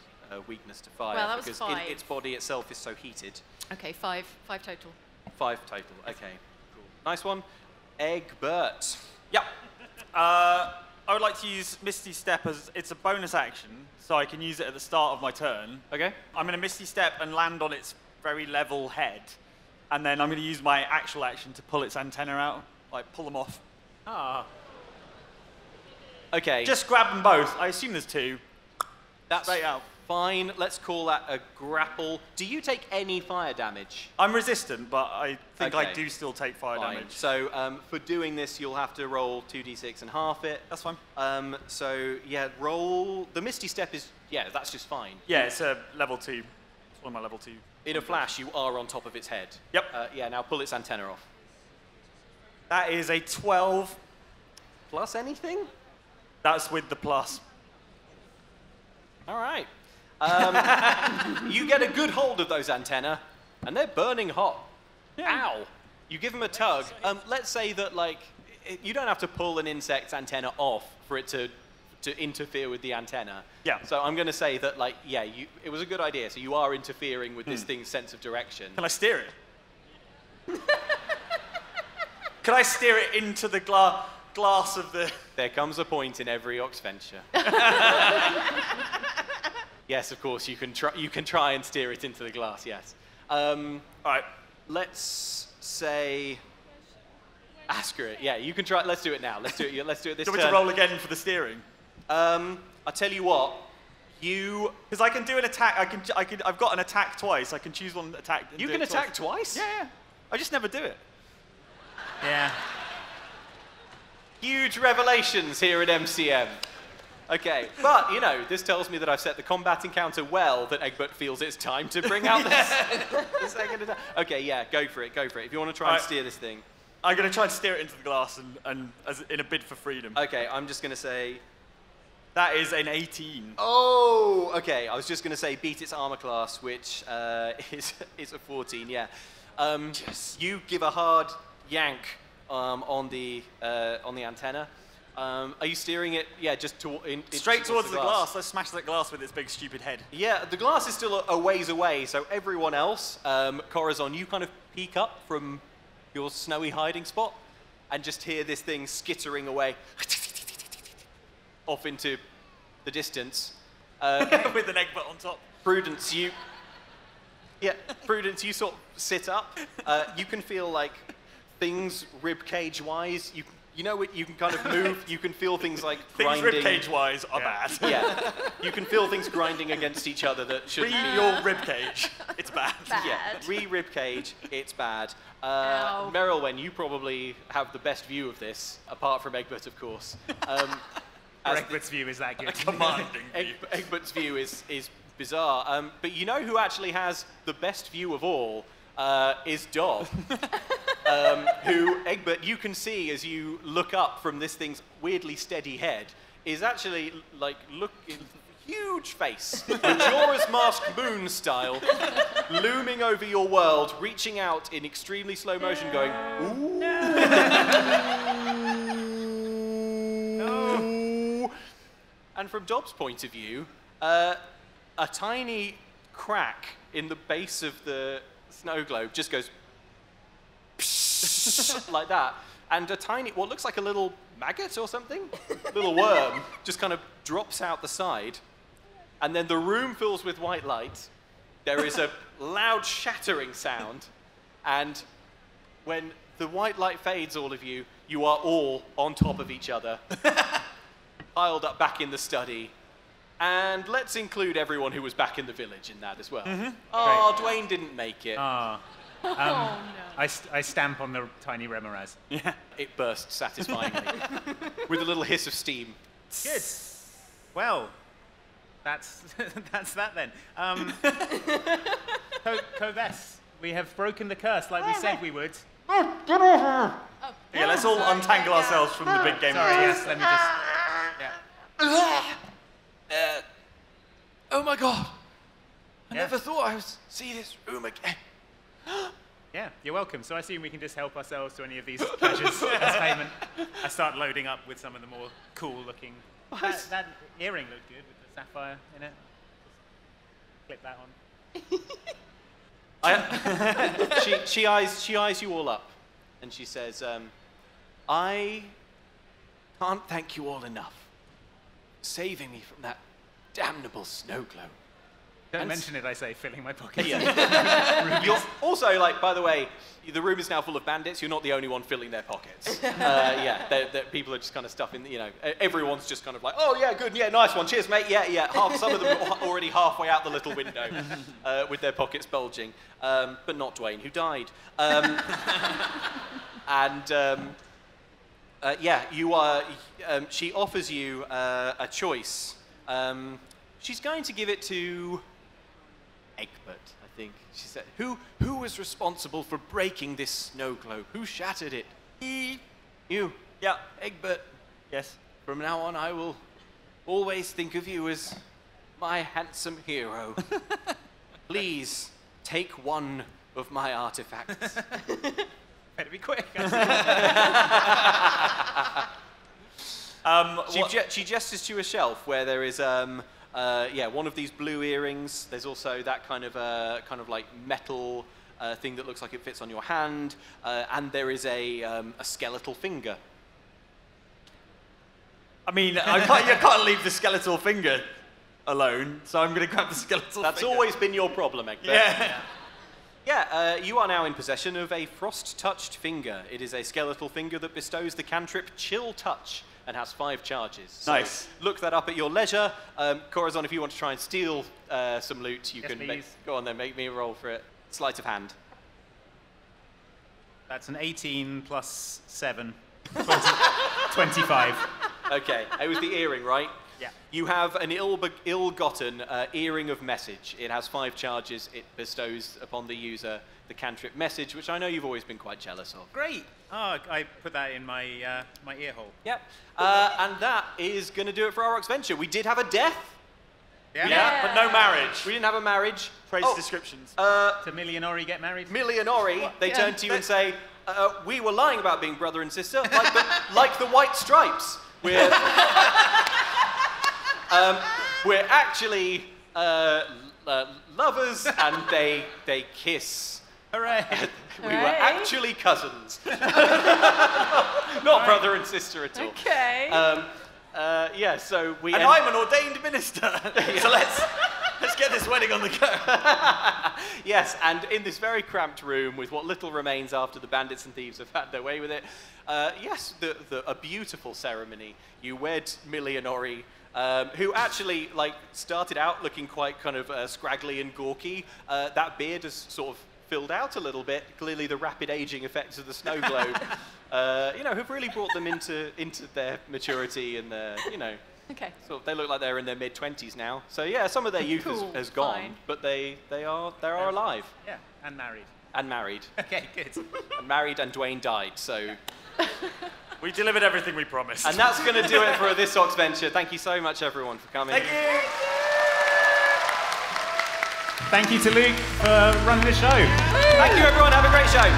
weakness to fire Well, that was because 5. its body itself is so heated. Okay, 5 total. 5 total. Okay, cool. Nice one. Egbert. Yep. I would like to use Misty Step as it's a bonus action, so I can use it at the start of my turn. Okay. I'm going to Misty Step and land on its very level head, and then I'm going to use my actual action to pull its antenna out, like pull them off. Ah. Okay. Just grab them both. I assume there's 2. That's straight out. fine. Let's call that a grapple. Do you take any fire damage? I'm resistant, but I think I Okay. do still take fire Fine. damage. So for doing this, you'll have to roll 2d6 and half it. That's fine. So yeah, roll. The Misty Step is, yeah, that's just fine. Yeah, it's a level 2. It's one of my level 2. In a flash, you are on top of its head. Yep. Yeah, now pull its antenna off. That is a 12. Plus anything? That's with the plus. All right. You get a good hold of those antennae, and they're burning hot. Yeah. Ow! You give them a tug. Let's say that, like, you don't have to pull an insect's antenna off for it to interfere with the antenna. Yeah. So I'm going to say that, like, yeah, it was a good idea. So you are interfering with this thing's sense of direction. Can I steer it? Can I steer it into the glass of the... There comes a point in every Oxventure. Yes, of course, you can try and steer it into the glass, yes. All right. Let's say... Asker it. Yeah, you can try. Let's do it now. Let's do it this Do you turn. want me to roll again for the steering? I tell you what, because I can do an attack. I've got an attack twice. I can choose one attack. And you do can it attack twice? Yeah. I just never do it. Yeah. Huge revelations here at MCM. Okay, but, you know, this tells me that I've set the combat encounter well, that Egbert feels it's time to bring out the second attack. Okay, yeah, go for it. If you want to try and steer this thing. I'm going to try and steer it into the glass and in a bid for freedom. Okay, I'm just going to say... That is an 18. Oh, okay. I was just going to say beat its armor class, which is a 14, yeah. Yes. You give a hard yank on the antenna. Are you steering it, yeah, just straight towards the glass? Let's smash that glass with its big stupid head. Yeah, the glass is still a ways away, so everyone else, Corazon, you kind of peek up from your snowy hiding spot and just hear this thing skittering away off into the distance. With an Egbert on top. Prudence, you sort of sit up. You can feel like things rib cage wise. You know what? You can kind of move. You can feel things like grinding. Things rib cage wise are bad. Yeah, you can feel things grinding against each other that shouldn't be. Your rib cage. It's bad. Yeah, rib cage. It's bad. Merylwen, you probably have the best view of this, apart from Egbert, of course. Egbert's view is that good. A commanding view. Egbert's view is bizarre. But you know who actually has the best view of all is Dob. Who, Egbert, you can see as you look up from this thing's weirdly steady head, is actually, like, huge face, Majora's Mask Moon style, looming over your world, reaching out in extremely slow motion, going, ooh. No. And from Dob's point of view, a tiny crack in the base of the snow globe just goes like that, and a tiny, what looks like a little maggot or something, little worm, just kind of drops out the side, and then the room fills with white light. There is a loud shattering sound, and when the white light fades, all of you, you are all on top of each other, piled up back in the study. And let's include everyone who was back in the village in that as well. Mm-hmm. Oh, Dwayne didn't make it. Oh. Oh, no. I stamp on the tiny Remoraz. Yeah. It burst satisfyingly with a little hiss of steam. Good. Well, that's that then. Koves, we have broken the curse like we said we would. Yeah, let's all untangle ourselves from the big game. Sorry, yes, let me just... Yeah. Oh my God! I Yeah. never thought I would see this room again. Yeah, you're welcome. So I assume we can just help ourselves to any of these pleasures as payment. I start loading up with some of the more cool-looking... That earring looked good with the sapphire in it. Just clip that on. She eyes you all up, and she says, I can't thank you all enough for saving me from that damnable snow globe. Don't mention it, I say, filling my pockets. Yeah. You're also, like, by the way, the room is now full of bandits. You're not the only one filling their pockets. People are just kind of stuffing, you know, everyone's just kind of like, oh, yeah, good, yeah, nice one, cheers, mate, yeah. Some of them are already halfway out the little window with their pockets bulging, but not Dwayne, who died. You are, she offers you a choice. She's going to give it to Egbert, I think. She said, who was responsible for breaking this snow globe? Who shattered it? You. Yeah. Egbert. Yes. From now on, I will always think of you as my handsome hero, please take one of my artifacts. Better be quick. She gestures to a shelf where there is one of these blue earrings. There's also that kind of like metal thing that looks like it fits on your hand, and there is a skeletal finger. I mean, you can't leave the skeletal finger alone, so I'm going to grab the skeletal finger. That's always been your problem, Egbert. Yeah. You are now in possession of a frost-touched finger. It is a skeletal finger that bestows the cantrip Chill Touch and has 5 charges. So nice. Look that up at your leisure. Corazon, if you want to try and steal some loot, you can go on then, make me a roll for it. Sleight of hand. That's an 18 plus 7. 25. Okay, it was the earring, right? Yeah. You have an ill-gotten earring of message. It has 5 charges. It bestows upon the user the cantrip message, which I know you've always been quite jealous of. Great. Oh, I put that in my my ear hole. Yep. And that is going to do it for our Oxventure. We did have a death. Yeah. But no marriage. We didn't have a marriage. Praise descriptions. To Millionori get married? Millionori, they turn to you and say, we were lying about being brother and sister, like the White Stripes. We're actually lovers, and they kiss. Hooray! We were actually cousins. Not brother and sister at all. Okay. So we... And I'm an ordained minister. So let's get this wedding on the go. Yes, and in this very cramped room with what little remains after the bandits and thieves have had their way with it, a beautiful ceremony. You wed Millionori, who actually started out looking quite kind of scraggly and gawky. That beard has sort of filled out a little bit. Clearly the rapid aging effects of the snow globe, have really brought them into their maturity and their, Okay. So they look like they're in their mid-20s now. So yeah, some of their youth has gone, fine. but they are alive. Yeah, and married. And married. Okay, good. And married, and Dwayne died, so... We delivered everything we promised. And that's going to do it for this Oxventure. Thank you so much, everyone, for coming. Thank you! Thank you to Luke for running the show. Thank you, everyone. Have a great show.